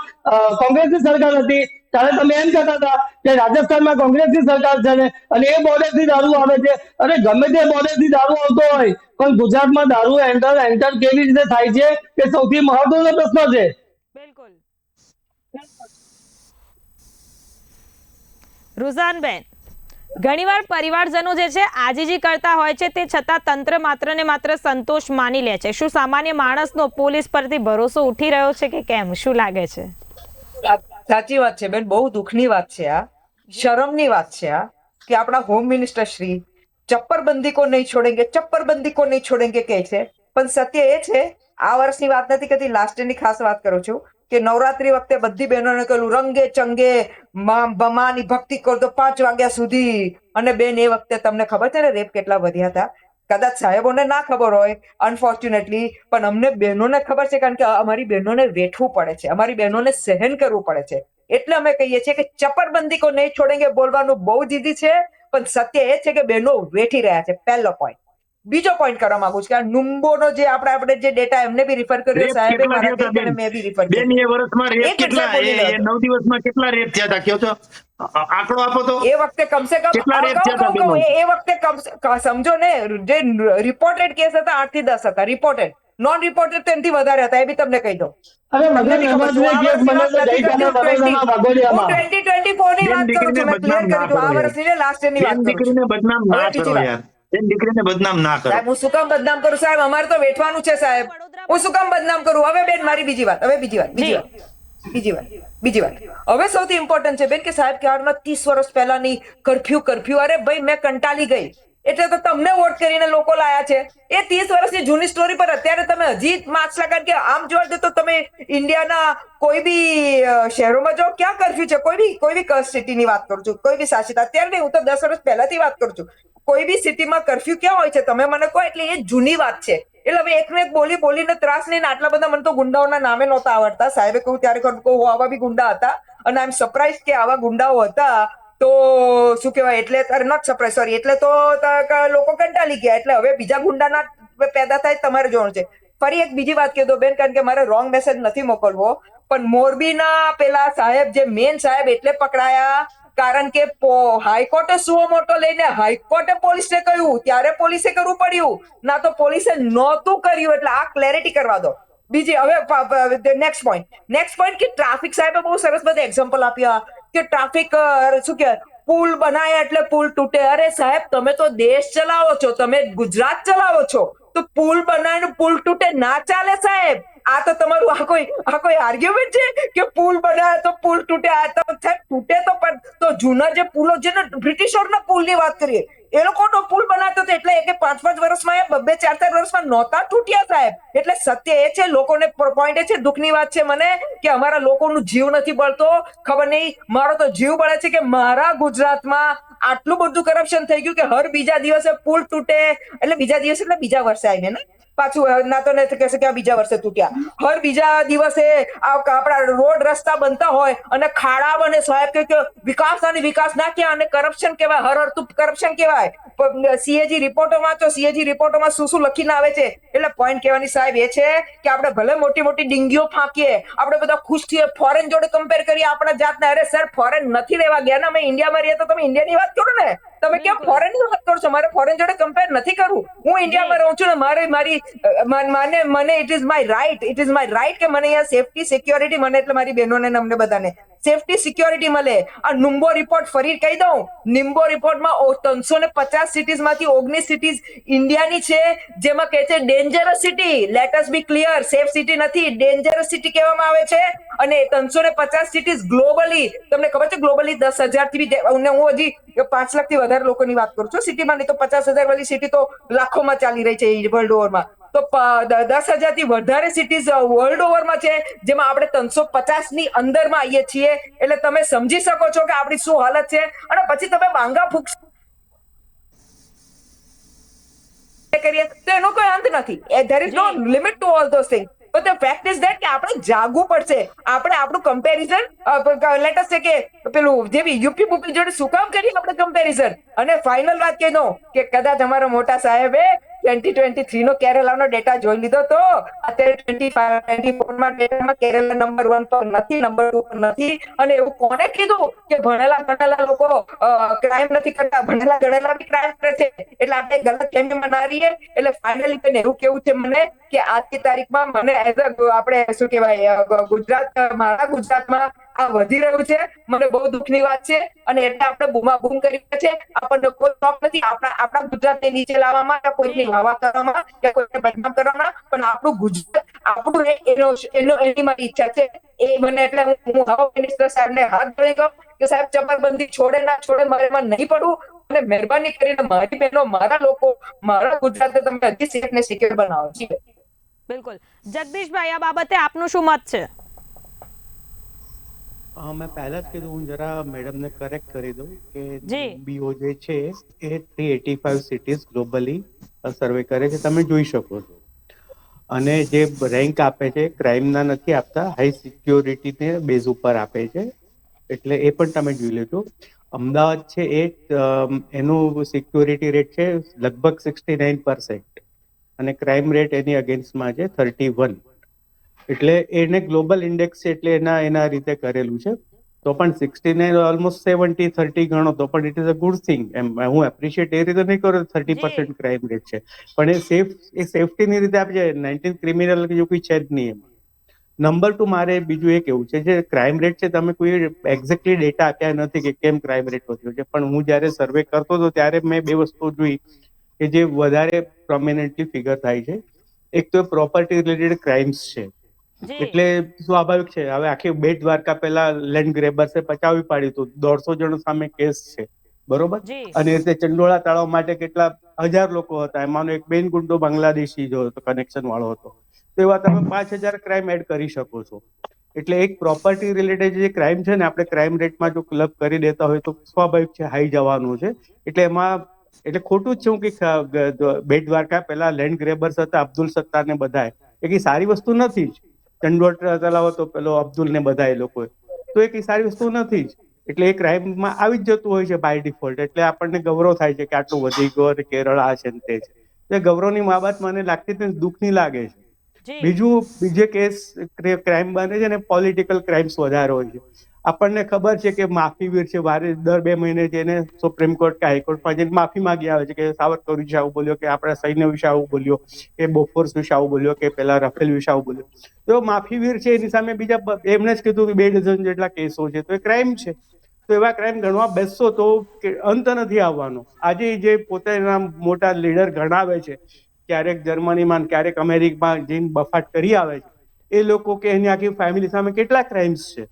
Speaker 3: કોંગ્રેસની સરકાર હતી ત્યારે તમે એમ કહેતા હતા કે રાજસ્થાનમાં કોંગ્રેસની સરકાર છે અને એ બોર્ડરથી દારૂ આવે છે. અરે ગમે તે બોર્ડરથી દારૂ આવતો હોય, પણ ગુજરાતમાં દારૂ એન્ટર કેવી રીતે થાય છે એ સૌથી મહત્વનો પ્રશ્ન છે.
Speaker 1: બિલકુલ. રુઝાનબેન, ઘણીવાર પરિવારજનો જે છે આજીજી કરતા હોય છે, તે છતાં તંત્ર માત્ર ને માત્ર સંતોષ માની લે છે. શું સામાન્ય માણસનો પોલીસ પરથી ભરોસો ઉઠી રહ્યો છે કે કેમ? શું લાગે છે?
Speaker 4: સાચી વાત છે બેન, બહુ દુઃખની વાત છે આ, શરમની વાત છે આ કે આપણા હોમ મિનિસ્ટર શ્રી ચપ્પરબંધી કો નહીં છોડેંગે, ચપ્પરબંધી કો નહીં છોડેંગે કહે છે. પણ સત્ય એ છે, આ વર્ષની વાત નથી કરતી, લાસ્ટ યરની ખાસ વાત કરું છું કે નવરાત્રી વખતે બધી બહેનોને કહ્યું રંગે ચંગે માની ભક્તિ કરો તો 5 વાગ્યા સુધી. અને બેન એ વખતે તમને ખબર છે ને રેપ કેટલા વધ્યા હતા? કદાચ સાહેબોને ના ખબર હોય અનફોર્ચ્યુનેટલી, પણ અમને બહેનોને ખબર છે, કારણ કે અમારી બહેનોને વેઠવું પડે છે, અમારી બહેનોને સહન કરવું પડે છે. એટલે અમે કહીએ છીએ કે ચપ્પરબંધી કો નહીં છોડેંગે બોલવાનું બહુ જ ઈઝી છે, પણ સત્ય એ છે કે બહેનો વેઠી રહ્યા છે. પહેલો પોઈન્ટ. બીજો પોઈન્ટ કરવા માંગુ છું કે આ નુંબોનો જે આપણે જે ડેટા એમને બી રિફર કર્યો, સાહેબે મારા અને મેં બી રિફર કર્યો.
Speaker 2: બેન, એ વર્ષમાં રેપ કેટલા, એ 9 દિવસમાં કેટલા રેપ થયા હતા કયો તો આંકડો આપો તો.
Speaker 4: એ વખતે કમસે કમ
Speaker 2: કેટલા રેપ થયા હતા બેનો?
Speaker 4: એ વખતે સમજો ને, જે રિપોર્ટેડ કેસ હતા 8 થી 10 હતા રિપોર્ટેડ, નોન રિપોર્ટેડ તેનાથી વધારે હતા, એ બી તમને કહી દો.
Speaker 3: અરે મગજ કેસ બને તો ગઈકાલે વડોદરાના વાઘોડિયામાં
Speaker 4: 2024 ની વાત કરું છું, મેં ક્લિયર કરી દીધું. આ વર્ષની ને લાસ્ટ યરની વાત કરું છું.
Speaker 2: દીકરીને બદનામ ના કરો યાર, બેન દીકરીને બદનામ ના કરો.
Speaker 4: સાહેબ, હું શું કામ બદનામ કરું સાહેબ? અમારે તો વેઠવાનું છે સાહેબ, હું શું કામ બદનામ કરું? હવે બેન મારી બીજી વાત, હવે સૌથી ઇમ્પોર્ટન્ટ છે બેન કે સાહેબ ક્યારના 30 વર્ષ પહેલાની કર્ફ્યુ, અરે ભાઈ મેં કંટાળી ગઈ, એટલે તો તમને વોટ કરીને લોકો લાયા છે. એ 30 વર્ષની જૂની સ્ટોરી પર અત્યારે તમે હજી માછલા, કારણ કે આમ જોવા જઈએ તો તમે ઇન્ડિયાના કોઈ બી શહેરોમાં જો ક્યાં કર્ફ્યુ છે, કોઈ બી સિટીની વાત કરું છું, કોઈ બી શાસિત, અત્યારે નહીં, હું તો 10 વર્ષ પહેલાથી વાત કરું છું, કોઈ બી સિટીમાં કર્ફ્યુ ક્યાં હોય છે તમે મને કહો. એટલે એ જૂની વાત છે. એટલે હવે એકને એક બોલીને ત્રાસ લઈને આટલા બધા, મને તો ગુંડાઓના નામે નહોતા આવડતા, સાહેબે કહું ત્યારે કહું આવા બી ગુંડા હતા, અને આઈ એમ સરપ્રાઇઝ કે આવા ગુંડાઓ હતા. તો શું કહેવાય, એટલે નોટ સરપ્રાઇઝ, સોરી, એટલે તો લોકો કંટાળી ગયા, એટલે હવે બીજા ગુંડાના પેદા થાય તમારે જોવાનું છે. ફરી એક બીજી વાત કહી દો બેન, કારણ કે મારે રોંગ મેસેજ નથી મોકલવો, પણ મોરબીના પેલા સાહેબ, જે મેન સાહેબ એટલે પકડાયા કારણ કે હાઈકોર્ટે સુઓ મોટો લઈને હાઈકોર્ટે પોલીસને કહ્યું, ત્યારે પોલીસે કરવું પડ્યું, ના તો પોલીસે નહોતું કર્યું. એટલે આ ક્લેરિટી કરવા દો. બીજી હવે નેક્સ્ટ પોઈન્ટ કે ટ્રાફિક, સાહેબે બહુ સરસ બધા એક્ઝામ્પલ આપ્યા કે ટ્રાફિક શું કે પુલ બનાય એટલે પુલ તૂટે. અરે સાહેબ, તમે તો દેશ ચલાવો છો, તમે ગુજરાત ચલાવો છો, તો પુલ બનાવીને પુલ તૂટે ના ચાલે સાહેબ. આ તો તમારું આ કોઈ આર્ગ્યુમેન્ટ છે કે પુલ બનાવે તો પુલ તૂટે? આ તો સાહેબ તૂટે તો પણ તો જૂના જે પુલો છે ને, બ્રિટિશોરના પુલની વાત કરીએ, એ લોકોનો પુલ બનાવતો હતો એટલે કે 5-5 વર્ષમાં એ 2-4 વર્ષમાં નહોતા તૂટ્યા સાહેબ. એટલે સત્ય એ છે, લોકોને પોઈન્ટ એ છે, દુઃખની વાત છે મને કે અમારા લોકોનું જીવ નથી બળતો. ખબર નહીં, મારો તો જીવ બળે છે કે મારા ગુજરાતમાં આટલું બધું કરપ્શન થઈ ગયું કે હર બીજા દિવસે પુલ તૂટે. એટલે બીજા દિવસે એટલે બીજા વર્ષે આવીને ને પાછું ના તો નથી કહેશે કે આ બીજા વર્ષે તૂટ્યા. હર બીજા દિવસે આપણા રોડ રસ્તા બનતા હોય અને ખાડા બને સાહેબ, કે વિકાસ અને વિકાસ ના કહેવાય અને કરપ્શન કહેવાય, હર હરતું કરપ્શન કહેવાય. સીએજી રિપોર્ટોમાં તો સીએજી રિપોર્ટોમાં શું લખીને આવે છે. એટલે પોઈન્ટ કહેવાની સાહેબ એ છે કે આપણે ભલે મોટી મોટી ડીંગીઓ ફાંકીએ, આપણે બધા ખુશ થઈએ, ફોરેન જોડે કમ્પેર કરીએ આપણા જાતને. અરે સર, ફોરેન નથી રહેવા ગયા ને, અમે ઇન્ડિયામાં રહીએ તો તમે ઇન્ડિયાની વાત કરો ને. તમે કેમ ફોરેન ની વાત કરો છો? મારે ફોરેન જોડે કમ્પેર નથી કરવું. હું ઇન્ડિયામાં રહું છું ને, મને ઇટ ઇઝ માય રાઈટ કે મને અહીંયા સેફટી સિક્યોરિટી મને, એટલે મારી બહેનોને અમને બધાને સેફટી સિક્યોરિટી મળે. આ નિમ્બો રિપોર્ટ ફરી કહી દઉં, નિમ્બો રિપોર્ટમાં 350 સિટીઝ માંથી 19 સિટીઝ ઇન્ડિયાની છે, જેમાં કહે છે ડેન્જરસ સિટી. લેટ અસ બી ક્લિયર, સેફ સિટી નથી, ડેન્જરસ સિટી કહેવામાં આવે છે. અને 350 સિટીઝ ગ્લોબલી, તમને ખબર છે ગ્લોબલી 10,000 થી બી, હું હજી 5 લાખ થી વધારે લોકોની વાત કરું છું સિટીમાં, નહીં તો 50,000 વાળી સિટી તો લાખોમાં ચાલી રહી છે વર્લ્ડ ઓવરમાં. તો 10,000 થી વધારે સિટીઝ વર્લ્ડ ઓવરમાં છે, જેમાં આપણે 350 ની અંદરમાં આવીએ છીએ. એટલે તમે સમજી શકો છો કે આપણી શું હાલત છે. અને પછી તમે બાંગા ફૂંક કરીએ તો એનો કોઈ અંત નથી. There is no limit to all those things. But the fact is that કે આપણે જાગવું પડશે. આપણે આપણું કમ્પેરિઝન, લેટ અસ સે કે પેલું જેવી યુપી બુપી જોડે શું કામ કરીએ આપણે કમ્પેરિઝન. અને ફાઇનલ વાત કહી દઉં કે કદાચ અમારા મોટા સાહેબે 2023 નો કેરેલાનો ડેટા જોઈ લીધો તો અત્યારે 24 માં ડેટામાં કેરેલા નંબર 1 પર નથી, નંબર 2 પર નથી. અને એવું કોને કીધું કે ભણેલા ગણેલા લોકો ક્રાઇમ નથી કરતા? ભણેલા ગણેલા બી ક્રાઇમ કરે છે. એટલે આપણે ગલત કેમ્પમાં ના રહીએ. એટલે ફાઇનલી બેન એવું કેવું છે મને કે આજની તારીખમાં મને એઝ આપણે શું કહેવાય, મારા ગુજરાતમાં આ વધી રહ્યું છે. મને બહુ દુઃખની વાત છે. અને એટલે આપણે બૂમાબૂમ કરી છે. આપણને કોઈ શોખ નથી આપણા ગુજરાતને નીચે લાવવામાં, કોઈની વાવા કરવામાં, કે કોઈને બદનામ કરવામાં. પણ આપણું ગુજરાત આપણું એની મારી ઈચ્છા છે. એ મને એટલે હું હવા મિનિસ્ટર સાહેબને હાથ ધરી કહું કે સાહેબ ચમરબંધી છોડે ના છોડે, મારે એમાં નહીં પડવું. અને મહેરબાની કરીને મારી બહેનો, મારા લોકો, મારા ગુજરાતને તમે હજી સેફ ને સિક્યોર બનાવો. જી
Speaker 1: બિલકુલ. જગદીશભાઈ, આ બાબતે આપનું શું મત છે?
Speaker 5: મેં પહેલા જ કીધું, હું જરા મેડમને કરેક્ટ કરી દઉં કે
Speaker 1: જી.
Speaker 5: બીઓ જે છે એ 385 સિટીઝ ગ્લોબલી સર્વે કરે છે, તમે જોઈ શકો છો. અને જે રેન્ક આપે છે ક્રાઇમના નથી આપતા, હાઈ સિક્યોરિટીને બેઝ ઉપર આપે છે. એટલે એ પણ તમે જોઈ લેજો. અમદાવાદ છે એ એનું સિક્યોરિટી રેટ છે લગભગ 69% અને ક્રાઇમ રેટ એની અગેન્સ્ટમાં છે 31. એટલે એને ગ્લોબલ ઇન્ડેક્સ છે એટલે એના રીતે કરેલું છે. તો પણ 69 ઓલમોસ્ટ 70-30 ગણો તો પણ it is a good thing. એમ હું એપ્રિશિએટ એ રીતે નહીં કરું 30% ક્રાઇમ રેટ છે, પણ એ સેફટીની રીતે આપે છે. 19 ક્રિમિનલ જેવું કોઈ છે જ નહીં એમાં. નંબર 2, મારે બીજું એ કેવું છે, જે ક્રાઇમ રેટ છે તમે કોઈ એક્ઝેક્ટલી ડેટા આપ્યા નથી કે કેમ ક્રાઇમ રેટ વધ્યો છે, પણ હું જ્યારે સર્વે કરતો હતો ત્યારે મેં 2 વસ્તુ જોઈ કે જે વધારે પ્રોમિનન્ટલી ફિગર થાય છે. એક તો પ્રોપર્ટી રિલેટેડ ક્રાઇમ્સ છે. એટલે સ્વાભાવિક છે, હવે આખી બેટ દ્વારકા પહેલા લેન્ડ ગ્રેબર્સે પચાવી પાડ્યું હતું, 150 જણ સામે કેસ છે, બરોબર. અને એ રીતે ચંડોળા તળાવ માટે કેટલા 1000 લોકો હતા, એમાંનો એક બેન ગુંડો બાંગ્લાદેશી જો હતો, કનેક્શન વાળો હતો. તો એવા તમે 5000 ક્રાઇમ એડ કરી શકો છો. એટલે એક પ્રોપર્ટી રિલેટેડ જે ક્રાઇમ છે ને, આપણે ક્રાઇમ રેટમાં જો ક્લબ કરી દેતા હોય તો સ્વાભાવિક છે હાઈ જવાનું છે. એટલે એમાં એટલે ખોટું જ છે કે બેટ દ્વારકા પહેલા લેન્ડ ગ્રેબર્સ હતા, અબ્દુલ સત્તાર ને બધા, એ સારી વસ્તુ નથી જ. ચંડોળા તળાવ હતો પેલો અબ્દુલ ને બધા એ લોકો, તો એ સારી વસ્તુ નથી જ. એટલે એ ક્રાઇમમાં આવી જ જતું હોય છે બાય ડિફોલ્ટ. એટલે આપણને ગૌરવ થાય છે કે આટલું વધી ગયું અને કેરળ આ છે ને તે છે. એ ગૌરવની બાબત મને લાગતી નથી, દુઃખની લાગે છે. બીજે કેસ ક્રાઇમ બને છે ને પોલિટિકલ ક્રાઇમ્સ વધારે હોય છે. આપણને ખબર છે કે માફીવીર છે, દર 2 મહિને જઈને સુપ્રીમ કોર્ટ કે હાઈકોર્ટમાં જઈને માફી માંગી આવે છે કે સાવરકર વિશે આવું બોલ્યો, કે આપણા સૈન્ય વિશે આવું બોલ્યો, કે બોફોર્સ વિશે આવું બોલ્યો, કે પેલા રફેલ વિશે આવું બોલ્યો. તો માફીવીર છે, એની સામે બીજા એમણે જ કીધું કે 2 ડઝન જેટલા કેસો છે, તો એ ક્રાઇમ છે. તો એવા ક્રાઇમ ગણવા બેસશો તો અંત નથી આવવાનો. આજે જે પોતાના મોટા લીડર ગણાવે છે, ક્યારેક જર્મનીમાં ક્યારેક અમેરિકામાં જઈને બફાટ કરી આવે છે, એ લોકો કે એની આખી ફેમિલી સામે કેટલા ક્રાઇમ્સ છે.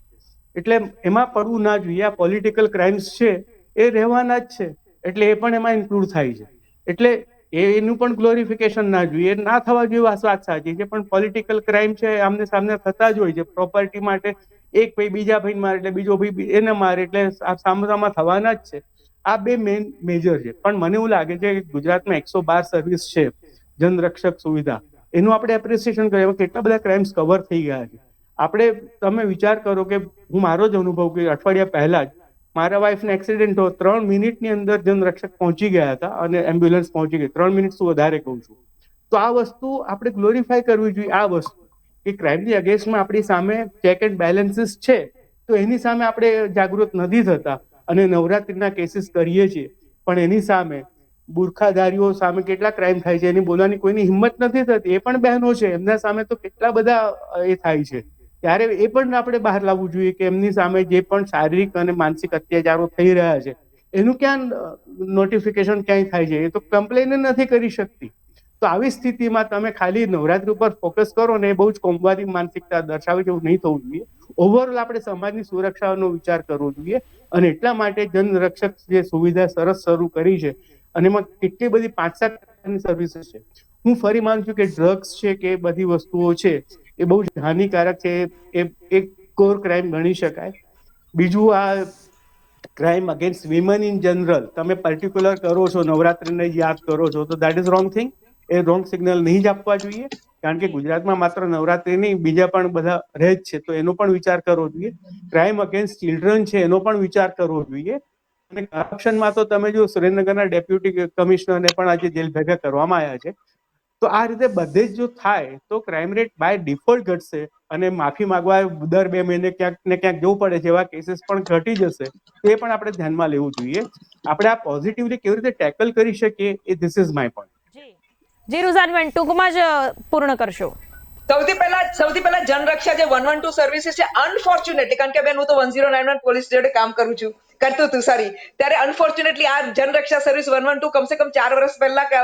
Speaker 5: એટલે એમાં પડવું ના જોઈએ. આ પોલિટિકલ ક્રાઇમ્સ છે એ રહેવાના જ છે, એટલે એ પણ એમાં ઇન્ક્લુડ થાય છે. એટલે એનું પણ ગ્લોરિફિકેશન ના જોઈએ, ના થવા જેવી વાત સાચી છે, પણ પોલિટિકલ ક્રાઇમ છે આમને સામને થતા જ હોય છે. પ્રોપર્ટી માટે એક ભાઈ બીજા ભાઈ મારે એટલે બીજો ભાઈ એને મારે એટલે સામસામા થવાના જ છે. આ બે મેજર છે. પણ મને એવું લાગે છે કે ગુજરાતમાં 112 સર્વિસ છે, જનરક્ષક સુવિધા, એનું આપણે એપ્રિસિએશન કરીએ. કેટલા બધા ક્રાઇમ્સ કવર થઈ ગયા છે. તમે વિચાર કરો કે હું મારો જ અનુભવ કે અઠવાડિયા પહેલા જ મારા વાઈફને એક્સિડન્ટ થયો, 3 મિનિટની અંદર જનરક્ષક પહોંચી ગયા હતા અને એમ્બ્યુલન્સ પહોંચી ગઈ. 3 મિનિટ શું વધારે કહું છું. તો આ વસ્તુ આપણે ગ્લોરીફાય કરવી જોઈએ. આ વસ્તુ કે ક્રાઇમની અગેન્સ્ટમાં આપણી સામે ચેક એન્ડ બેલેન્સીસ છે, તો એની સામે આપણે જાગૃત નથી થતા અને નવરાત્રીના કેસીસ કરીએ છીએ, પણ એની સામે બુરખાધારીઓ સામે કેટલા ક્રાઇમ થાય છે એની બોલવાની કોઈની હિંમત નથી થતી. એ પણ બહેનો છે, એમના સામે તો કેટલા બધા એ થાય છે. ત્યારે એ પણ આપણે બહાર લાવવું જોઈએ કે એમની સામે જે પણ શારીરિક અને માનસિક અત્યાચારો થઈ રહ્યા છે એનું ક્યાં નોટિફિકેશન ક્યાંય થાય છે, એ તો કમ્પ્લેન નથી કરી શકતી. તો આવી સ્થિતિમાં તમે ખાલી નવરાત્રી ઉપર ફોકસ કરો ને, એ બહુ જ કોમવાદી માનસિકતા દર્શાવે છે, એવું નહીં થવું જોઈએ. ઓવરઓલ આપણે સમાજની સુરક્ષાનો વિચાર કરવો જોઈએ અને એટલા માટે જનરક્ષક જે સુવિધા સરસ શરૂ કરી છે અને એમાં કેટલી બધી 5-7 સર્વિસીસ છે. હું ફરી માનું છું કે ડ્રગ્સ છે કે બધી વસ્તુઓ છે એ બહુ જ હાનિકારક છે. એ એક કોર ક્રાઇમ ગણી શકાય. બીજું, આ ક્રાઇમ અગેન્સ્ટ વિમન ઇન જનરલ તમે પર્ટિક્યુલર કરો છો, નવરાત્રીને યાદ કરો છો, તો that is wrong thing. A wrong signal નહીં જ આપવા જોઈએ, કારણ કે ગુજરાતમાં માત્ર નવરાત્રી નહીં, બીજા પણ બધા રહે જ છે, તો એનો પણ વિચાર કરવો જોઈએ. ક્રાઇમ અગેન્સ્ટ ચિલ્ડ્રન છે એનો પણ વિચાર કરવો જોઈએ. અને કરપ્શનમાં તો તમે જો સુરેન્દ્રનગરના ડેપ્યુટી કમિશનરને પણ આજે જેલ ભેગા કરવામાં આવ્યા છે. તો આ રીતે બધે જ જો થાય તો ક્રાઇમ રેટ બાય ડિફોલ્ટ ઘટશે અને માફી માંગવા દર 2 મહિને ક્યાંક ને ક્યાંક જવું પડે છે, એવા કેસીસ પણ ઘટી જશે. તો એ પણ આપણે ધ્યાનમાં લેવું જોઈએ. આપણે આ પોઝિટિવલી કેવી રીતે ટેકલ કરી શકીએ, એ ધીસ ઇઝ માય પોઈન્ટ.
Speaker 1: જી રૂઝાનબેન, ટૂંકમાં જ પૂર્ણ કરશો.
Speaker 4: સૌથી પહેલા જનરક્ષા જે 112 સર્વિસીસ છે, અનફોર્ચ્યુનેટલી, કારણ કે બેન હું તો 1091 પોલીસ જોડે કામ કરતું હતું, ત્યારે અનફોર્ચ્યુનેટલી આ જનરક્ષા સર્વિસ 112 કમસે કમ 4 વર્ષ પહેલા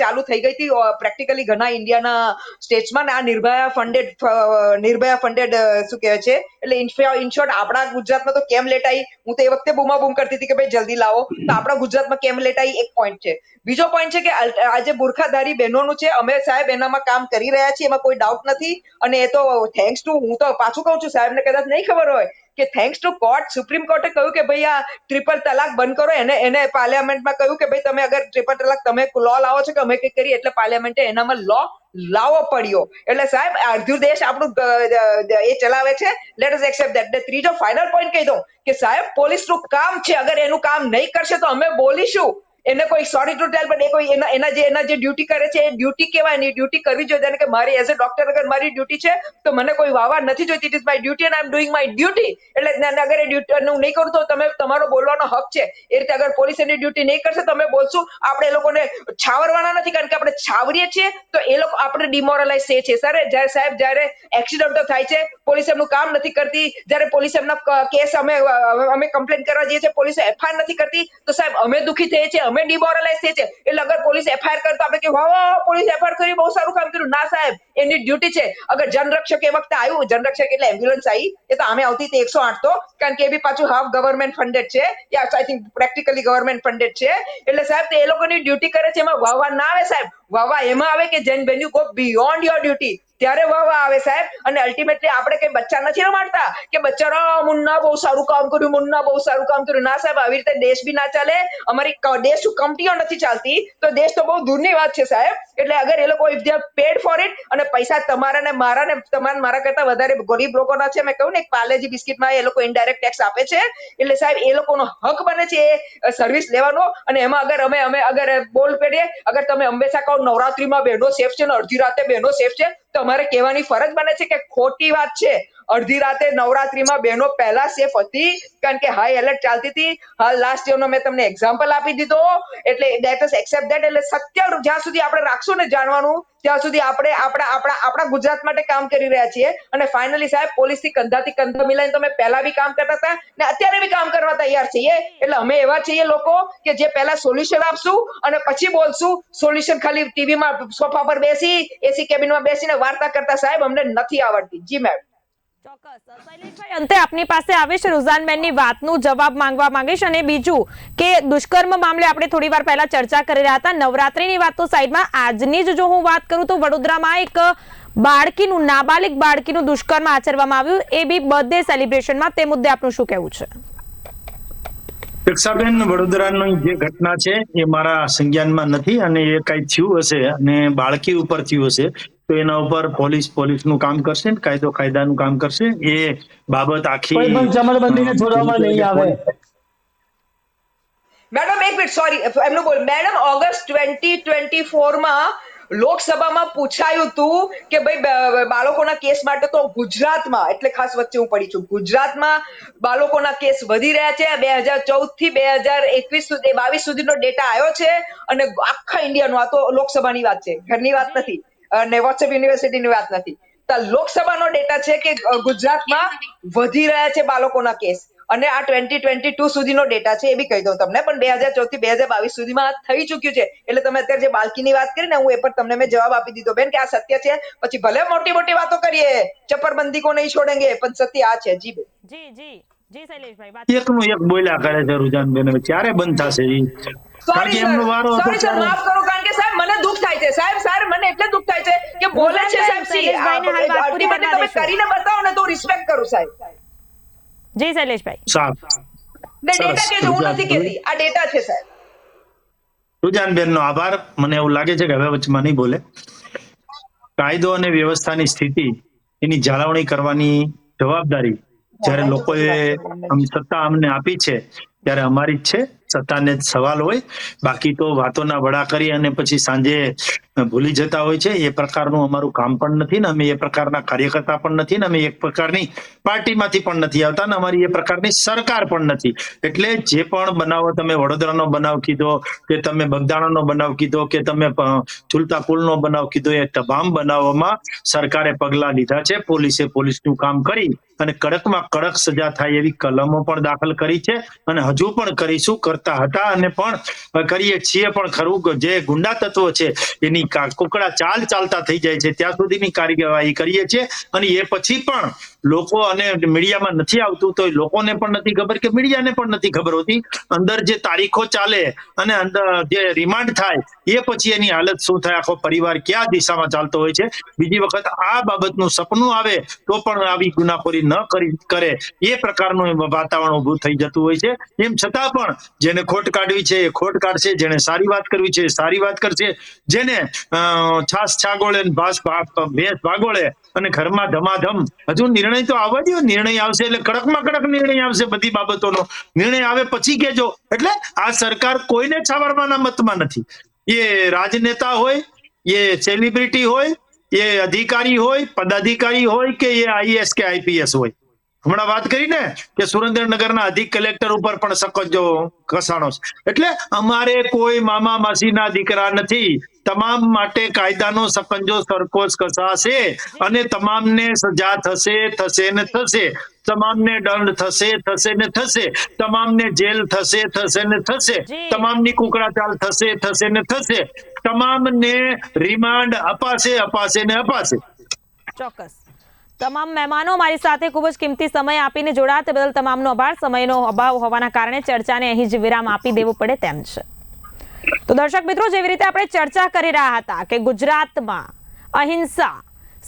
Speaker 4: ચાલુ થઈ ગઈ હતી પ્રેક્ટિકલી ઘણા ઇન્ડિયાના સ્ટેટ્સમાં. આ નિર્ભયા ફંડેડ શું કહેવાય છે, એટલે ઇન શોર્ટ આપણા ગુજરાતમાં તો કેમ લેટ આવી, હું તો એ વખતે બૂમાબૂમ કરતી હતી કે ભાઈ જલ્દી લાવો. તો આપણા ગુજરાતમાં કેમ લેટ આવી, એક પોઈન્ટ છે. બીજો પોઈન્ટ છે કે આજે બુરખાધારી બહેનોનું છે, અમે સાહેબ એનામાં કામ કરી રહ્યા છીએ, એમાં કોઈ ડાઉટ નથી. અને એ તો થેન્ક્સ ટુ, હું તો પાછું કહું છું, સાહેબને કદાચ નહીં ખબર હોય કે થેન્ક્સ ટુ કોર્ટ, સુપ્રીમ કોર્ટે કહ્યું કે ભાઈ આ ટ્રિપલ તલાક બંધ કરો. એને પાર્લિયામેન્ટમાં કહ્યું કે ભાઈ તમે અગર ટ્રિપલ તલાક તમે લો લાવો છો કે અમે કંઈક કરીએ, એટલે પાર્લિયામેન્ટે એનામાં લો લાવવો પડ્યો. એટલે સાહેબ અડધું દેશ આપણું એ ચલાવે છે. Let us accept that. ત્રીજો ફાઇનલ પોઈન્ટ કહી દઉં કે સાહેબ પોલીસનું કામ છે, અગર એનું કામ નહીં કરશે તો અમે બોલીશું. એને કોઈ સોરી ટુ ટેલ, પણ એ કોઈ એના જે ડ્યુટી કરે છે એ ડ્યુટી કહેવાય, એની ડ્યુટી કરવી જોઈએ. જેને કે મારી એઝ અ ડોક્ટર અગર મારી ડ્યુટી છે તો મને કોઈ વાવા નથી જોઈતી. It is my duty and I am doing my duty. એટલે અગર એ ડ્યુટી નહીં કરું તો તમે તમારો બોલવાનો હક છે. એ રીતે અગર પોલીસ એની ડ્યુટી નહીં કરશે તો અમે બોલશું. આપણે એ લોકોને છાવરવાના નથી, કારણ કે આપણે છાવરીએ છીએ તો એ લોકો આપણે ડિમોરલાઇઝ થઈએ છીએ. જ્યારે એક્સિડન્ટો થાય છે, પોલીસ એમનું કામ નથી કરતી. જ્યારે પોલીસ એમના કેસ અમે કમ્પ્લેન કરવા જઈએ છીએ, પોલીસ એફઆઈઆર નથી કરતી, તો સાહેબ અમે દુઃખી થઈએ છીએ, અમે ડિમોરલાઇઝ થઈએ છીએ. એટલે અગર પોલીસ એફઆઈઆર કરે તો આપણે કે વાહ પોલીસ એફઆઈઆર કરી, બહુ સારું કામ કર્યું. ના સાહેબ, એની ડ્યુટી છે. અગર જનરક્ષક એ વખતે આવ્યું, જનરક્ષક એટલે એમ્બ્યુલન્સ આવી, એ તો આમે આવતી હતી 108 તો, કારણ કે એ બી પાછું હાફ ગવર્મેન્ટ ફંડેડ છે, I think practically government funded છે. એટલે સાહેબ એ લોકોની ડ્યુટી કરે છે, એમાં વાહવા ના આવે સાહેબ. વાહવા એમાં આવે કે when you go beyond your duty, ત્યારે વાહવા આવે સાહેબ. અને અલ્ટિમેટલી આપણે કઈ બચ્ચા નથી રમાડતા કે બચ્ચાનો મુન્ના બહુ સારું કામ કર્યું, મુન્ના બહુ સારું કામ કર્યું. ના સાહેબ, આવી રીતે દેશ બી ના ચાલે. અમારી દેશ કંપનીઓ નથી ચાલતી તો દેશ તો બહુ દૂરની વાત છે સાહેબ. એટલે અગર એ લોકો if they are pad four it, અને પૈસા તમારા ને મારા ને તમારા મારા કરતા વધારે ગરીબ લોકોના છે. મેં કહ્યું ને, એક પાર્લેજી બિસ્કિટમાં એ લોકો ઇનડાયરેક્ટ ટેક્સ આપે છે. એટલે સાહેબ એ લોકોનો હક બને છે એ સર્વિસ લેવાનો. અને એમાં અગર અમે અગર બોલ પેડીએ, અગર તમે હંમેશા કહો નવરાત્રીમાં બહેનો સેફ છે ને અડધી રાતે બહેનો સેફ છે, તો અમારે કહેવાની ફરજ બને છે કે ખોટી વાત છે. અડધી રાતે નવરાત્રીમાં બહેનો પહેલા સેફ હતી કારણ કે હાઈ એલર્ટ ચાલતી હતી. હાલ લાસ્ટ યરનો મેં તમને એક્ઝામ્પલ આપી દીધો, એટલે દેટ ઇઝ એક્સેપ્ટ દેટ. એટલે સત્ય જ્યાં સુધી આપણે રાખશું ને જાણવાનું, ત્યાં સુધી આપણે આપણા ગુજરાત માટે કામ કરી રહ્યા છીએ. અને ફાઇનલી સાહેબ, પોલીસથી કંધાથી કંધો મિલાઈને તમે પહેલા બી કામ કરતા હતા ને અત્યારે બી કામ કરવા તૈયાર છીએ. એટલે અમે એવા છીએ લોકો કે જે પહેલા સોલ્યુશન આપશું અને પછી બોલશું. સોલ્યુશન ખાલી ટીવીમાં સોફા પર બેસી એસી કેબિનમાં બેસીને વાર્તા કરતા સાહેબ અમને નથી આવડતી. જી મેમ.
Speaker 1: ચોક્કસ. શૈલેષભાઈ, અંતે આપની પાસે આવીશ, રૂઝાનબેનની વાતનું જવાબ માંગવા માંગીશ. અને બીજું કે દુષ્કર્મ મામલે આપણે થોડી વાર પહેલા ચર્ચા કરી રહ્યા હતા. નવરાત્રીની વાત તો સાઈડમાં, આજની જ જો હું વાત કરું તો વડોદરામાં એક બાળકીનું, નાબાલિગ બાળકીનું દુષ્કર્મ આચરવામાં આવ્યું, એ બી બર્થડે સેલિબ્રેશનમાં. તે મુદ્દે આપનું શું કહેવું છે?
Speaker 2: પ્રેક્ષાબેન, વડોદરાની જે ઘટના છે એ મારા સંજ્ઞાનમાં નથી, અને એ કઈ થયું હશે અને બાળકી ઉપર થયું હશે તો એના ઉપર પોલીસનું કામ કરશે, કાયદાનું કામ કરશે. એ બાબત આખી
Speaker 3: કોઈ પણ ચમરબંધીને છોડવામાં નહીં આવે.
Speaker 4: મેડમ એક મિનિટ, સોરી એમનું બોલ. મેડમ, ઓગસ્ટ 2024 માં લોકસભામાં પૂછાયું હતું કે ભાઈ બાળકોના કેસ માટે તો ગુજરાતમાં, એટલે ખાસ વચ્ચે હું પડી છું, ગુજરાતમાં બાળકોના કેસ વધી રહ્યા છે. 2014 થી 2022 સુધીનો ડેટા આવ્યો છે અને આખા ઇન્ડિયાનો, આ તો લોકસભાની વાત છે, ઘરની વાત નથી અને વોટ્સએપ યુનિવર્સિટીની વાત નથી. તો લોકસભાનો ડેટા છે કે ગુજરાતમાં વધી રહ્યા છે બાળકોના કેસ. અને આ 2022 સુધીનો ડેટા છે, એ બી કહી દઉં તમને. પણ 2014 થી 2022 સુધીમાં થઈ ચૂક્યું છે. એટલે તમે અત્યારે જે બાળકીની વાત કરી ને, હું એ પર તમને મેં જવાબ આપી દીધો બેન કે આ સત્ય છે. પછી ભલે મોટી મોટી વાતો કરીએ, ચપ્પરબંધી કો નહીં છોડેંગે, પણ સત્ય આ છે. જી બેન.
Speaker 1: જી શૈલેષભાઈ, વાત
Speaker 2: એકનું એક બોલ્યા કરે છે રૂઝાનબેન. હવે ક્યારે બંધ થશે ઈ? કારણ કે એમનો વારો હતો
Speaker 4: સોરી સર, માફ કરો. કારણ કે સાહેબ મને દુઃખ થાય છે સાહેબ, મને એટલે દુઃખ થાય છે કે બોલે છે સાહેબ. અલ્ટિમેટલી તમે કરીને બતાવો ને તો રિસ્પેક્ટ કરું સાહેબ.
Speaker 1: જી શૈલેષભાઈ.
Speaker 4: ને ડેટા કે હું નથી કહેતી, આ ડેટા છે સાહેબ.
Speaker 2: રૂઝાનબેન નો આભાર. મને એવું લાગે છે કે હવે વચમાં નહીં બોલે. કાયદો અને વ્યવસ્થાની સ્થિતિ એની જાળવણી કરવાની જવાબદારી જ્યારે લોકોએ સત્તા અમને આપી છે ત્યારે અમારી જ છે. સત્તાને જ સવાલ હોય. બાકી તો વાતોના વડા કરી અને પછી સાંજે ભૂલી જતા હોય છે. એ પ્રકારનું અમારું કામ પણ નથી ને અમે એ પ્રકારના કાર્યકર્તા પણ નથી ને અમે એક પ્રકારની પાર્ટીમાંથી પણ નથી આવતા ને અમારી એ પ્રકારની સરકાર પણ નથી. એટલે જે પણ બનાવો, તમે વડોદરાનો બનાવ કીધો કે તમે બગદાણાનો બનાવ કીધો કે તમે ઝુલતા પુલનો બનાવ કીધો, એ તમામ બનાવોમાં સરકારે પગલા લીધા છે. પોલીસે પોલીસનું કામ કરી અને કડકમાં કડક સજા થાય એવી કલમો પણ દાખલ કરી છે અને હજુ પણ કરીશું, કરતા હતા અને પણ કરીએ છીએ. પણ ખરું જે ગુંડા તત્વો છે એની કુકડા ચાલતા થઈ જાય છે ત્યાં સુધીની કાર્યવાહી કરીએ છીએ. અને એ પછી પણ લોકો, અને મીડિયામાં નથી આવતું તો લોકોને પણ નથી ખબર કે મીડિયાને પણ નથી ખબર હોતી. અંદર જે તારીખો ચાલે અને અંદર જે રિમાન્ડ થાય એ પછી એની હાલત શું થાય, આખો પરિવાર ક્યાં દિશામાં ચાલતો હોય છે. બીજી વખત આ બાબતનું સપનું આવે તો પણ આવી ગુનાખોરી ન કરે એ પ્રકારનું વાતાવરણ ઉભું થઈ જતું હોય છે. એમ છતાં પણ જેને ખોટ કાઢવી છે એ ખોટ કાઢશે, જેને સારી વાત કરવી છે એ સારી વાત કરશે, જેને છાસ છાગોળે ભેંસ ભાગોળે અને ઘરમાં ધમાધમ, હજુ નિર્ણય તો આવવા દો. નિર્ણય આવશે એટલે કડકમાં કડક નિર્ણય આવશે. બધી બાબતોનો નિર્ણય આવે પછી કેજો. એટલે આ સરકાર કોઈને છાવરવાના મતમાં નથી. એ રાજનેતા હોય, એ સેલિબ્રિટી હોય, એ અધિકારી હોય, પદાધિકારી હોય કે એ આઈએએસ કે આઈપીએસ હોય. હમણાં વાત કરી ને કે સુરેન્દ્રનગરના અધિક કલેક્ટર ઉપર પણ સકંજો કસાણો છે. એટલે અમારે કોઈ મામા માસીના દીકરા નથી. તમામ માટે કાયદાનો સકંજો સરકોસ કસાશે અને તમામને સજા થશે ને થશે. તમામને દંડ થશે ને થશે. તમામને જેલ થશે ને થશે. તમામની કુકડા ચાલ થશે ને થશે. તમામને રિમાન્ડ અપાશે ને અપાશે.
Speaker 1: ચોક્કસ. તમામ મહેમાનો મારી સાથે ખૂબ જ કિંમતી સમય આપીને જોડાયા તે બદલ તમામનો આભાર. સમયનો અભાવ હોવાના કારણે ચર્ચાને અહીં જ વિરામ આપી દેવો પડે તેમ છે. તો દર્શક મિત્રો, જેવી રીતે આપણે ચર્ચા કરી રહ્યા હતા કે ગુજરાતમાં અહિંસા,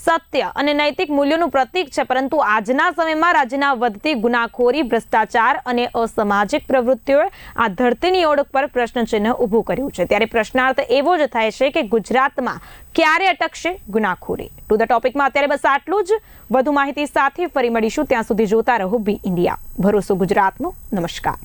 Speaker 1: સત્ય અને નૈતિક મૂલ્યોનું પ્રતીક છે, પરંતુ આજના સમયમાં રાજ્યના વધતી ગુનાખોરી, ભ્રષ્ટાચાર અને અસામાજિક પ્રવૃત્તિઓએ આ ધરતીની ઓળખ પર પ્રશ્નચિહ્ન ઊભું કર્યું છે. ત્યારે પ્રશ્નાર્થ એવો જ થાય છે કે ગુજરાતમાં ક્યારે અટકશે ગુનાખોરી? ટુ ધ ટોપિકમાં અત્યારે બસ આટલું જ. વધુ માહિતી સાથે ફરી મળીશું. ત્યાં સુધી જોતા રહો બી ઇન્ડિયા, ભરોસો ગુજરાતનો. નમસ્કાર.